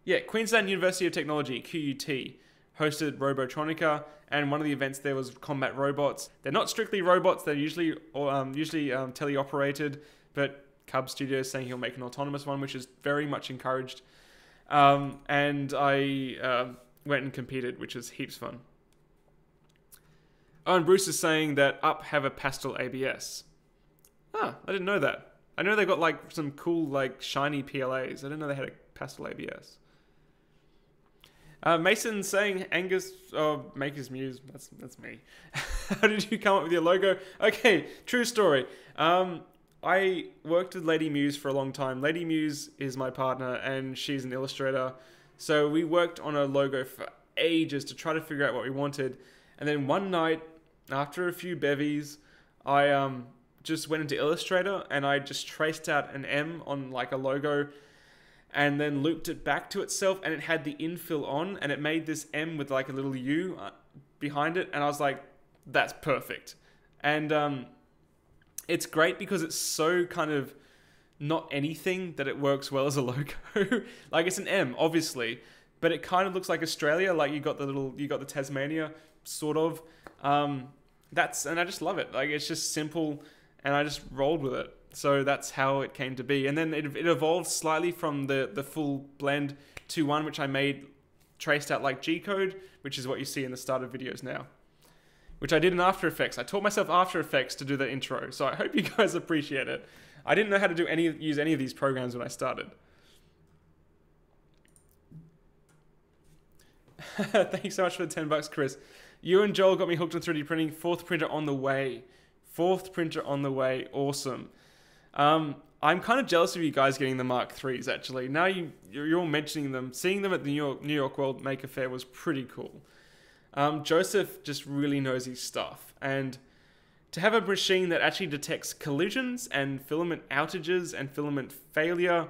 University of Technology, QUT, hosted Robotronica, and one of the events there was combat robots. They're not strictly robots; they're usually teleoperated. But Cub Studios saying he'll make an autonomous one, which is very much encouraged. And I went and competed, which is heaps fun. Oh, and Bruce is saying that Up have a pastel ABS. Ah, I didn't know that. I know they got like some cool like shiny PLAs. I didn't know they had a pastel ABS. Mason saying Angus, Makers Muse. That's me. How did you come up with your logo? Okay, true story. I worked with Lady Muse for a long time. Lady Muse is my partner and she's an illustrator. So we worked on a logo for ages to try to figure out what we wanted. And then one night, after a few bevies, I just went into Illustrator and I just traced out an M on like a logo and then looped it back to itself, and it had the infill on, and it made this M with like a little U behind it, and I was like, that's perfect. And it's great because it's so kind of not anything that it works well as a logo. Like, it's an M, obviously, but it kind of looks like Australia, like you got the Tasmania, sort of. And I just love it. Like, it's just simple, and I just rolled with it. So that's how it came to be. And then it evolved slightly from the full blend to one which I made traced out like G-code, which is what you see in the start of videos now, which I did in After Effects. I taught myself After Effects to do the intro, so I hope you guys appreciate it. I didn't know how to use any of these programs when I started. Thanks so much for the $10, Chris. You and Joel got me hooked on 3D printing. Fourth printer on the way. Awesome. I'm kind of jealous of you guys getting the Mark IIIs, actually. Now you're all mentioning them. Seeing them at the New York World Maker Fair was pretty cool. Joseph just really knows his stuff. And to have a machine that actually detects collisions and filament outages and filament failure,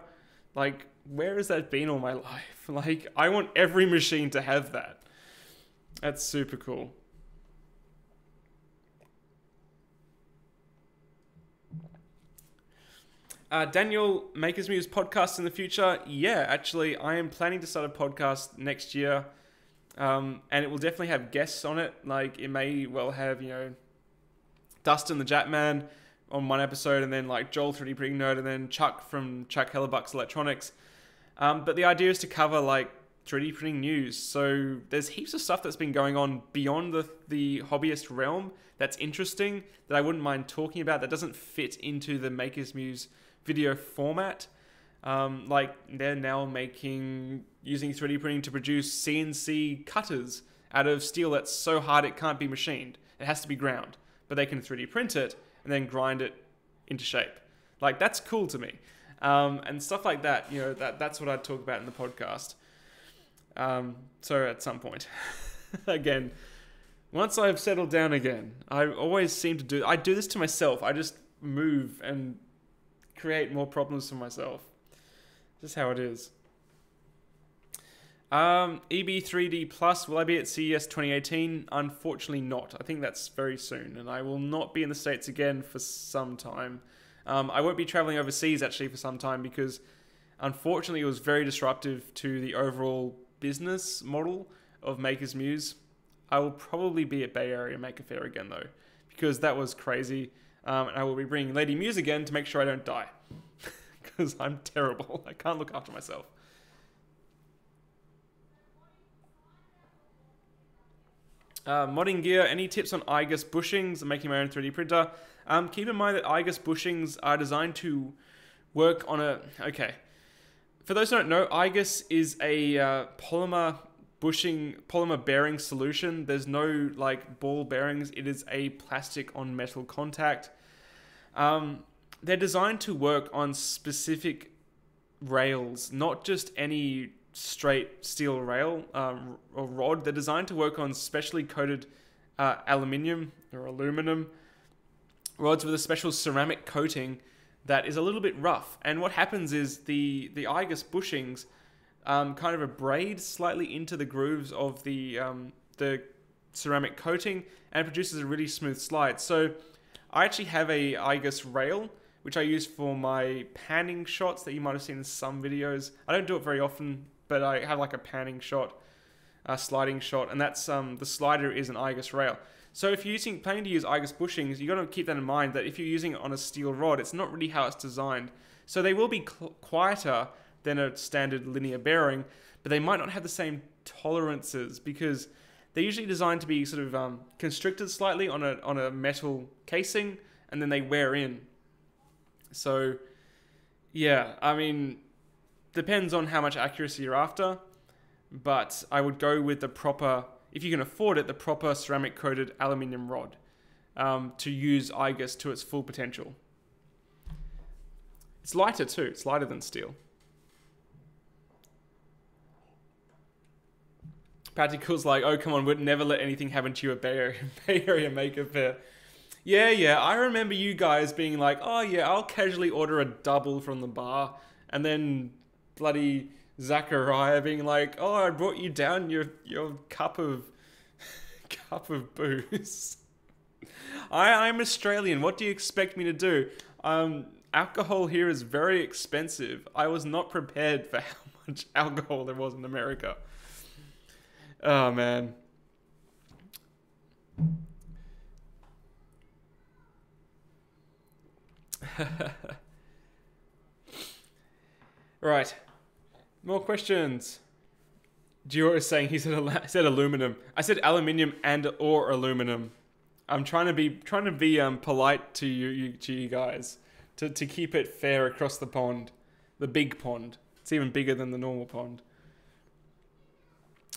like, where has that been all my life? Like, I want every machine to have that. That's super cool. Daniel, Makers Muse podcast in the future. Yeah, actually, I am planning to start a podcast next year. And it will definitely have guests on it. Like, it may well have, Dustin the Japman on one episode, and then like Joel 3D Printing Nerd, and then Chuck from Chuck Hellebuck's Electronics. But the idea is to cover like 3D printing news. So there's heaps of stuff that's been going on beyond the hobbyist realm that's interesting, that I wouldn't mind talking about, that doesn't fit into the Makers Muse video format. Like, they're now using 3D printing to produce CNC cutters out of steel that's so hard it can't be machined. It has to be ground. but they can 3D print it and then grind it into shape. Like, that's cool to me. And stuff like that, you know, that's what I'd talk about in the podcast. So at some point, again, once I've settled down again, I always seem to I do this to myself. I just move and create more problems for myself. Just how it is. EB3D Plus, will I be at CES 2018? Unfortunately not. I think that's very soon, and I will not be in the States again for some time. I won't be traveling overseas actually for some time because unfortunately it was very disruptive to the overall business model of Makers Muse. I will probably be at Bay Area Maker Faire again though, because that was crazy. And I will be bringing Lady Muse again to make sure I don't die. Because I'm terrible. I can't look after myself. Modding gear, any tips on IGUS bushings and making my own 3D printer? Keep in mind that IGUS bushings are designed to work on a... Okay. For those who don't know, IGUS is a polymer bearing solution. There's no like ball bearings. It is a plastic on metal contact. They're designed to work on specific rails, not just any straight steel rail or rod. They're designed to work on specially coated aluminium or aluminum rods with a special ceramic coating that is a little bit rough. And what happens is the IGUS bushings kind of abrade slightly into the grooves of the ceramic coating and produces a really smooth slide. So I actually have a IGUS rail which I use for my panning shots that you might have seen in some videos. I don't do it very often, but I have like a panning shot, a sliding shot, and that's the slider is an IGUS rail. So if you're planning to use IGUS bushings, you got to keep that in mind that if you're using it on a steel rod, it's not really how it's designed. So they will be quieter than a standard linear bearing, but they might not have the same tolerances because they're usually designed to be sort of constricted slightly on a metal casing, and then they wear in. So yeah, I mean, depends on how much accuracy you're after, but I would go with the proper, if you can afford it, the proper ceramic coated aluminium rod to use IGUS to its full potential. It's lighter too, it's lighter than steel. Practical's like, oh come on, we'd never let anything happen to you at Bay Area Maker Faire. Yeah, I remember you guys being like, oh yeah, I'll casually order a double from the bar, and then bloody Zachariah being like, oh, I brought you down your cup of booze. I'm Australian, what do you expect me to do? Alcohol here is very expensive. I was not prepared for how much alcohol there was in America. Oh man. Right. More questions. Gio is saying he said aluminum. I said aluminium or aluminum. I'm trying to be polite to you guys to keep it fair across the pond, the big pond. It's even bigger than the normal pond.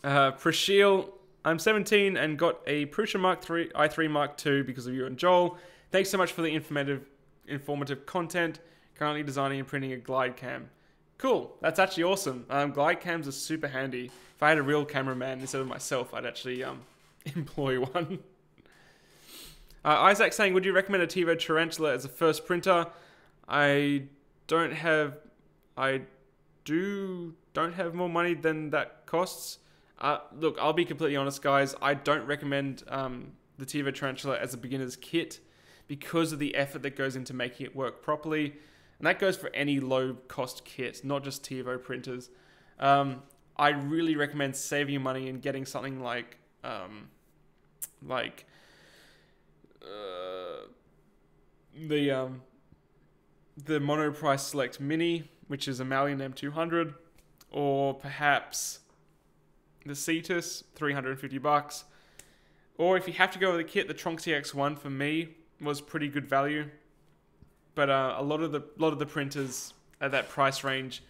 Prashil, I'm 17 and got a Prusa Mark III i3 Mark II because of you and Joel. Thanks so much for the informative content. Currently designing and printing a glide cam. Cool, that's actually awesome. Glide cams are super handy. If I had a real cameraman instead of myself, I'd actually employ one. Isaac saying, would you recommend a TiVo Tarantula as a first printer? I don't have more money than that costs. Look, I'll be completely honest, guys. I don't recommend the TiVo Tarantula as a beginner's kit because of the effort that goes into making it work properly. And that goes for any low-cost kit, not just TiVo printers. I really recommend saving your money and getting something like the Monoprice Select Mini, which is a Malian M200, or perhaps the Cetus, $350. Or if you have to go with a kit, the Tronc TX1 for me was pretty good value. But a lot of the printers at that price range,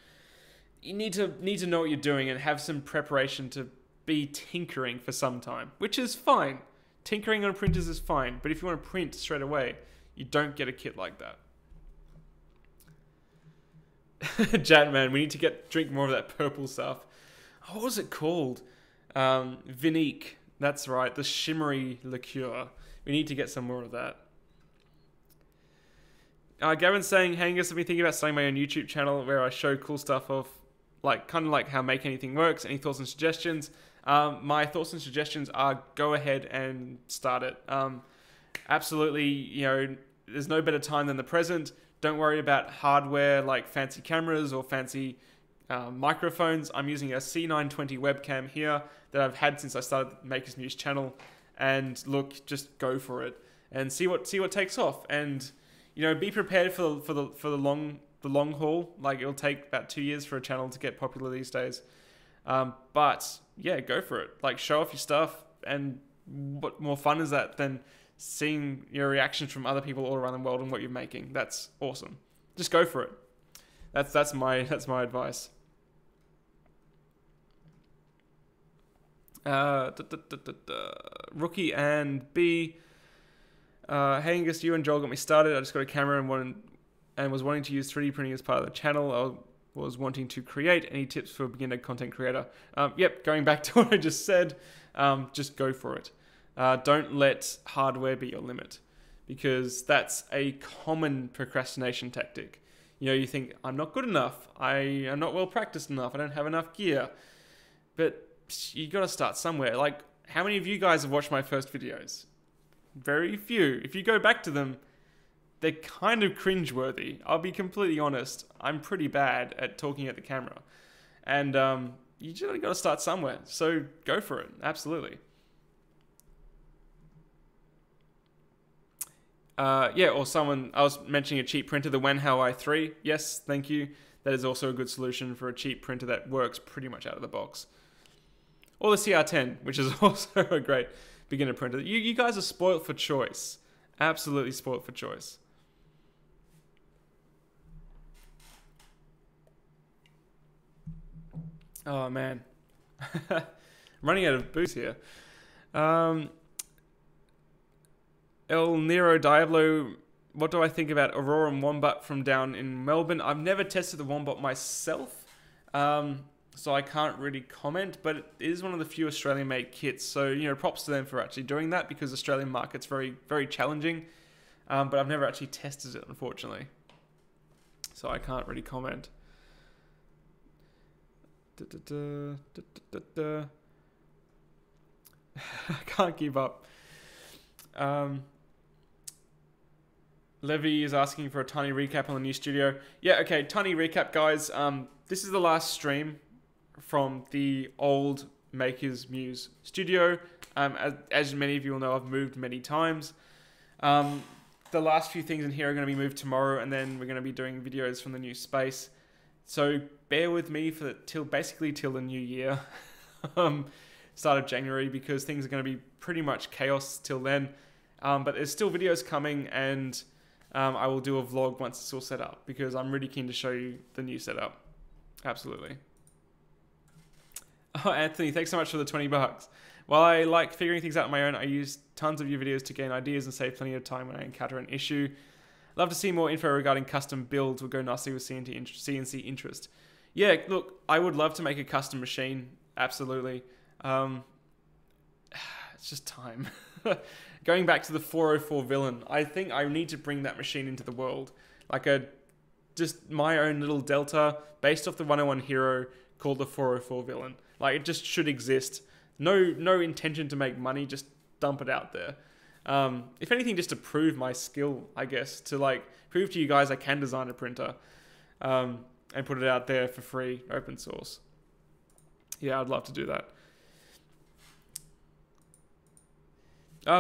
you need to know what you're doing and have some preparation to be tinkering for some time, which is fine. Tinkering on printers is fine, but if you want to print straight away, you don't get a kit like that. Jatman, we need to drink more of that purple stuff. Oh, what was it called? Vinique. That's right, the shimmery liqueur. We need to get some more of that. Gavin's saying, hey Angus, I've been thinking about starting my own YouTube channel where I show cool stuff of, like, kind of like how Make Anything works. Any thoughts and suggestions? My thoughts and suggestions are go ahead and start it. Absolutely, you know, there's no better time than the present. Don't worry about hardware like fancy cameras or fancy microphones. I'm using a C920 webcam here that I've had since I started the Makers Muse channel. And look, just go for it and see what takes off. And you know, be prepared for the long haul. Like, it'll take about 2 years for a channel to get popular these days. But yeah, go for it. Like, show off your stuff. And what more fun is that than seeing your reactions from other people all around the world and what you're making? That's awesome. Just go for it. That's my advice. Rookie and B. Hey Angus, you and Joel got me started. I just got a camera and was wanting to use 3D printing as part of the channel. I was wanting to create. Any tips for a beginner content creator? Yep, going back to what I just said, just go for it. Don't let hardware be your limit, because that's a common procrastination tactic. You know, you think, I'm not good enough. I am not well practiced enough. I don't have enough gear. But you got to start somewhere. Like, how many of you guys have watched my first videos? Very few. If you go back to them, they're kind of cringeworthy. I'll be completely honest. I'm pretty bad at talking at the camera. And you just got to start somewhere. So go for it. Absolutely. Yeah, or someone, I was mentioning a cheap printer, the Wenhao i3. Yes, thank you. That is also a good solution for a cheap printer that works pretty much out of the box. Or the CR10, which is also a great beginner printer. You guys are spoilt for choice. Absolutely spoilt for choice. Oh man. Running out of booze here. El Nero Diablo, what do I think about Aurora and Wombat from down in Melbourne? I've never tested the Wombat myself, so I can't really comment, but it is one of the few Australian-made kits, so, you know, props to them for actually doing that, because the Australian market's very, very challenging, but I've never actually tested it, unfortunately, so I can't really comment. I can't keep up. Levy is asking for a tiny recap on the new studio. Yeah, okay, tiny recap, guys. This is the last stream from the old Makers Muse studio. As many of you will know, I've moved many times. The last few things in here are going to be moved tomorrow, and then we're going to be doing videos from the new space. So bear with me for basically till the new year, start of January, because things are going to be pretty much chaos till then. But there's still videos coming, and I will do a vlog once it's all set up, because I'm really keen to show you the new setup. Absolutely. Oh, Anthony, thanks so much for the 20 bucks. While I like figuring things out on my own, I use tons of your videos to gain ideas and save plenty of time when I encounter an issue. Love to see more info regarding custom builds. Would go nicely with CNC interest. Yeah, look, I would love to make a custom machine. Absolutely. It's just time. Going back to the 404 villain, I think I need to bring that machine into the world. Like just my own little delta based off the 101 hero called the 404 villain. Like, it just should exist. No intention to make money, just dump it out there. If anything, just to prove my skill, I guess, to like prove to you guys I can design a printer, and put it out there for free, open source. Yeah, I'd love to do that.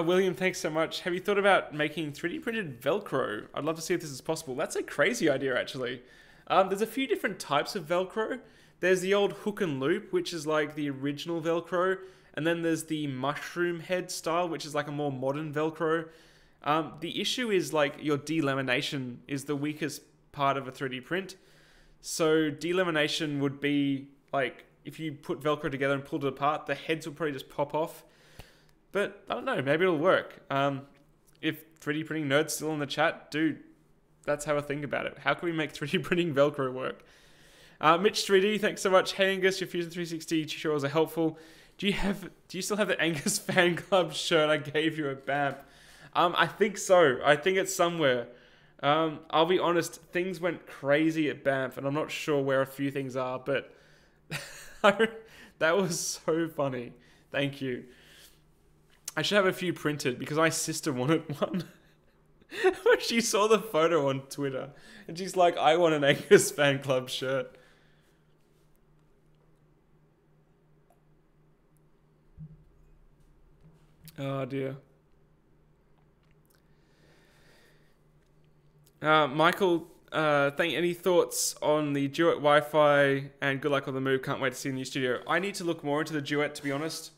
William, thanks so much. Have you thought about making 3D printed Velcro? I'd love to see if this is possible. That's a crazy idea, actually. There's a few different types of Velcro. There's the old hook and loop, which is like the original Velcro. And then there's the mushroom head style, which is like a more modern Velcro. The issue is like your delamination is the weakest part of a 3D print. So delamination would be like, if you put Velcro together and pulled it apart, the heads will probably just pop off. But I don't know, maybe it'll work. If 3D printing nerds still in the chat, dude, let's have a think about it. How can we make 3D printing Velcro work? Mitch 3D, thanks so much. Hey Angus, your Fusion 360 tutorials are helpful. Do you still have the Angus Fan Club shirt I gave you at BAMP? I think so. I think it's somewhere. I'll be honest, things went crazy at BAMP, and I'm not sure where a few things are, but that was so funny. Thank you. I should have a few printed because my sister wanted one. She saw the photo on Twitter and she's like, I want an Angus Fan Club shirt. Oh dear. Michael, any thoughts on the Duet Wi-Fi, and good luck on the move. Can't wait to see the new studio. I need to look more into the Duet, to be honest.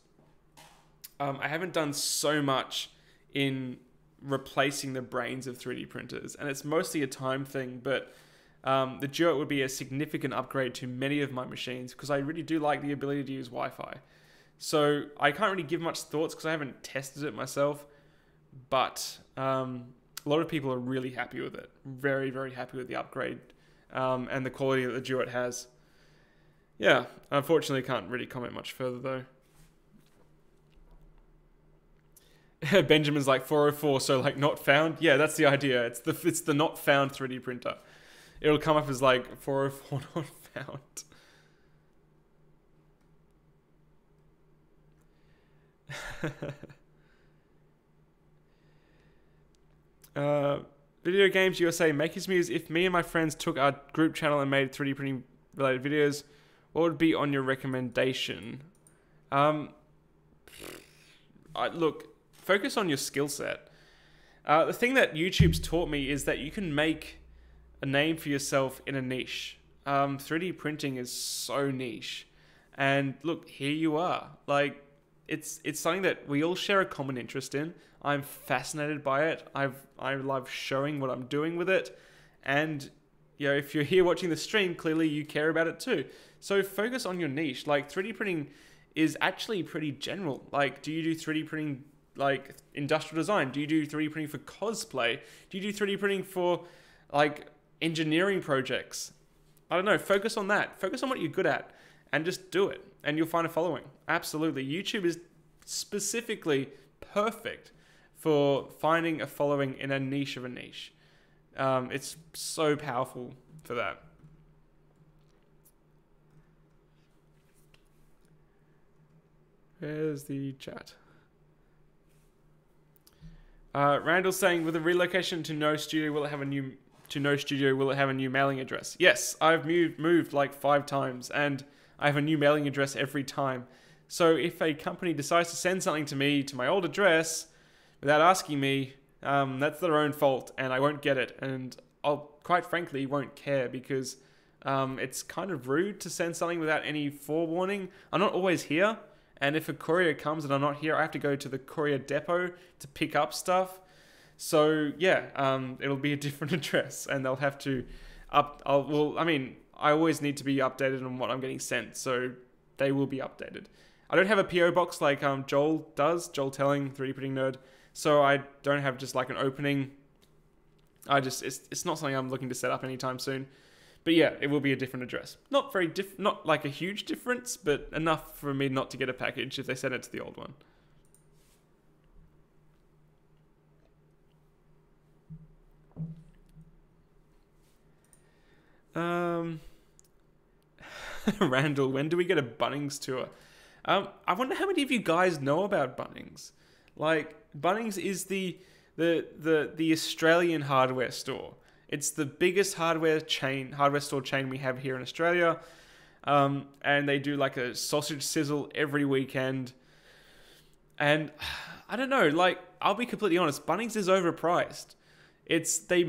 I haven't done so much in replacing the brains of 3D printers, and it's mostly a time thing, but the Duet would be a significant upgrade to many of my machines because I really do like the ability to use Wi-Fi. So I can't really give much thoughts because I haven't tested it myself, but a lot of people are really happy with it. Very, very happy with the upgrade and the quality that the Duet has. Yeah, unfortunately can't really comment much further though. Benjamin's like 404, so like not found. Yeah, that's the idea. It's the not found 3D printer. It'll come up as like 404 not found. Video Games USA, Makers Muse. If me and my friends took our group channel and made 3D printing related videos, what would be on your recommendation? Look. Focus on your skill set. The thing that YouTube's taught me is that you can make a name for yourself in a niche. 3D printing is so niche. And look, here you are. Like, it's something that we all share a common interest in. I'm fascinated by it. I love showing what I'm doing with it. And, you know, if you're here watching the stream, clearly you care about it too. So focus on your niche. Like, 3D printing is actually pretty general. Like, do you do 3D printing like industrial design? Do you do 3D printing for cosplay? Do you do 3D printing for like engineering projects? I don't know. Focus on that. Focus on what you're good at and just do it and you'll find a following. Absolutely. YouTube is specifically perfect for finding a following in a niche of a niche. It's so powerful for that. Where's the chat? Randall's saying, with a relocation to No Studio, will it have a new mailing address? Yes, I've moved like 5 times, and I have a new mailing address every time. So if a company decides to send something to me to my old address without asking me, that's their own fault, and I won't get it. And I'll quite frankly won't care because it's kind of rude to send something without any forewarning. I'm not always here. And if a courier comes and I'm not here, I have to go to the courier depot to pick up stuff. So yeah, it'll be a different address, and they'll have to I always need to be updated on what I'm getting sent, so they will be updated. I don't have a PO box like Joel does, Joel Telling, 3D printing nerd. So I don't have just like an opening. It's not something I'm looking to set up anytime soon. But yeah, it will be a different address. Not like a huge difference, but enough for me not to get a package if they send it to the old one. Randall, when do we get a Bunnings tour? I wonder how many of you guys know about Bunnings. Like, Bunnings is the Australian hardware store. It's the biggest hardware store chain we have here in Australia. And they do like a sausage sizzle every weekend. And I don't know, like, I'll be completely honest, Bunnings is overpriced. They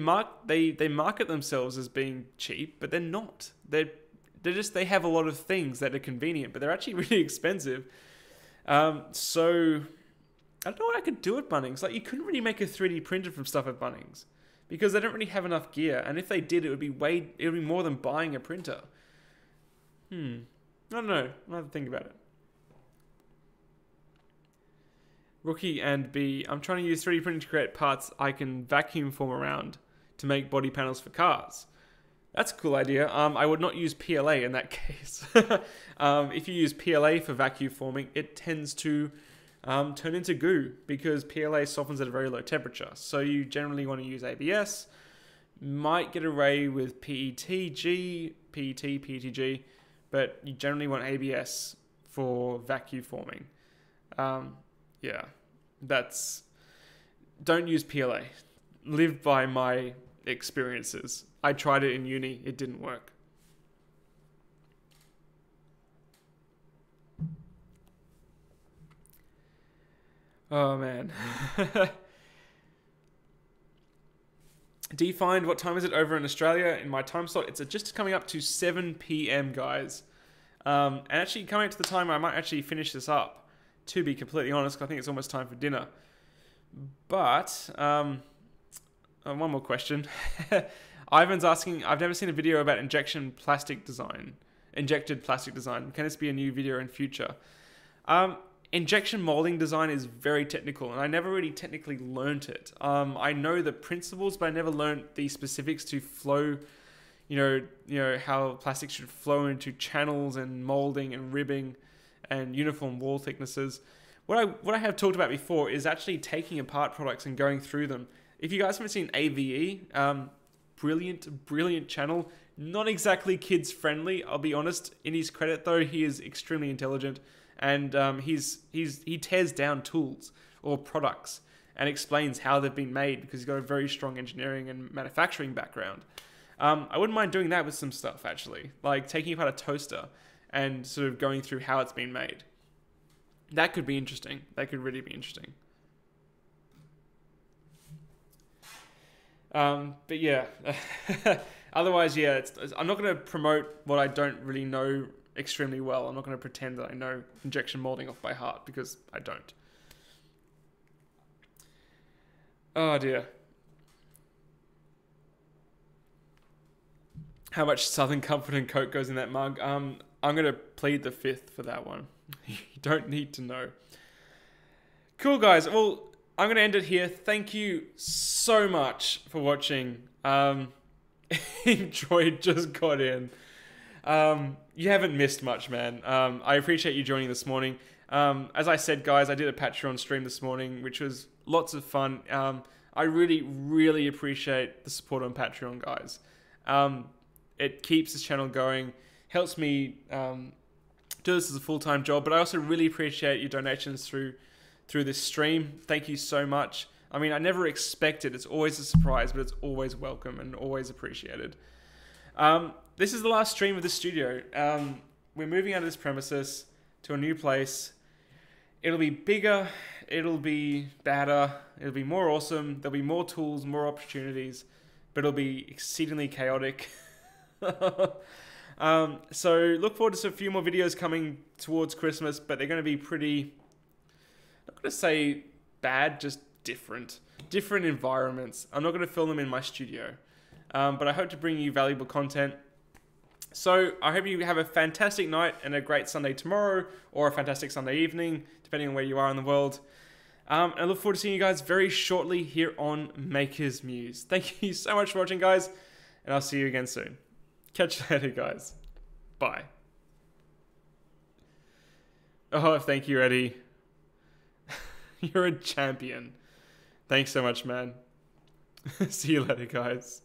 market themselves as being cheap, but they're not. They have a lot of things that are convenient, but they're actually really expensive. So I don't know what I could do at Bunnings. Like, you couldn't really make a 3D printer from stuff at Bunnings because they don't really have enough gear. And if they did, it would be more than buying a printer. I don't know. I'll have to think about it. Rookie and B. I'm trying to use 3D printing to create parts I can vacuum form around to make body panels for cars. That's a cool idea. I would not use PLA in that case. If you use PLA for vacuum forming, it tends to turn into goo because PLA softens at a very low temperature. So you generally want to use ABS. Might get away with PETG, but you generally want ABS for vacuum forming. Yeah, don't use PLA. Live by my experiences. I tried it in uni, it didn't work. Oh man. Do you find, what time is it over in Australia? In my time slot, it's just coming up to 7 p.m, guys. And actually coming up to the time I might actually finish this up, to be completely honest, 'cause I think it's almost time for dinner. But, one more question. Ivan's asking, I've never seen a video about injected plastic design. Can this be a new video in future? Injection molding design is very technical, and I never really technically learnt it. I know the principles, but I never learnt the specifics to flow, you know how plastic should flow into channels and molding and ribbing and uniform wall thicknesses. What I have talked about before is actually taking apart products and going through them. If you guys haven't seen AVE, brilliant channel. Not exactly kids friendly, I'll be honest. In his credit though, he is extremely intelligent, and he tears down tools or products and explains how they've been made because he's got a very strong engineering and manufacturing background. I wouldn't mind doing that with some stuff actually, like taking apart a toaster and sort of going through how it's been made. That could be interesting. That could really be interesting. But yeah, otherwise, yeah, I'm not going to promote what I don't really know extremely well. I'm not going to pretend that I know injection molding off by heart because I don't. Oh dear. How much Southern Comfort and Coke goes in that mug? I'm going to plead the fifth for that one. You don't need to know. Cool, guys. Well, I'm going to end it here. Thank you so much for watching. Enjoyed, just got in. You haven't missed much, man. I appreciate you joining this morning. As I said, guys, I did a Patreon stream this morning, which was lots of fun. I really appreciate the support on Patreon, guys. It keeps this channel going, helps me do this as a full-time job, but I also really appreciate your donations through this stream. Thank you so much. I mean, I never expect it. It's always a surprise, but it's always welcome and always appreciated. This is the last stream of the studio. We're moving out of this premises to a new place. It'll be bigger. It'll be better. It'll be more awesome. There'll be more tools, more opportunities, but it'll be exceedingly chaotic. So look forward to a few more videos coming towards Christmas, but they're going to be pretty, I'm not going to say bad, just different environments. I'm not going to film them in my studio, but I hope to bring you valuable content. So I hope you have a fantastic night and a great Sunday tomorrow, or a fantastic Sunday evening, depending on where you are in the world. And I look forward to seeing you guys very shortly here on Makers Muse. Thank you so much for watching, guys, and I'll see you again soon. Catch you later, guys. Bye. Oh, thank you, Eddie. You're a champion. Thanks so much, man. See you later, guys.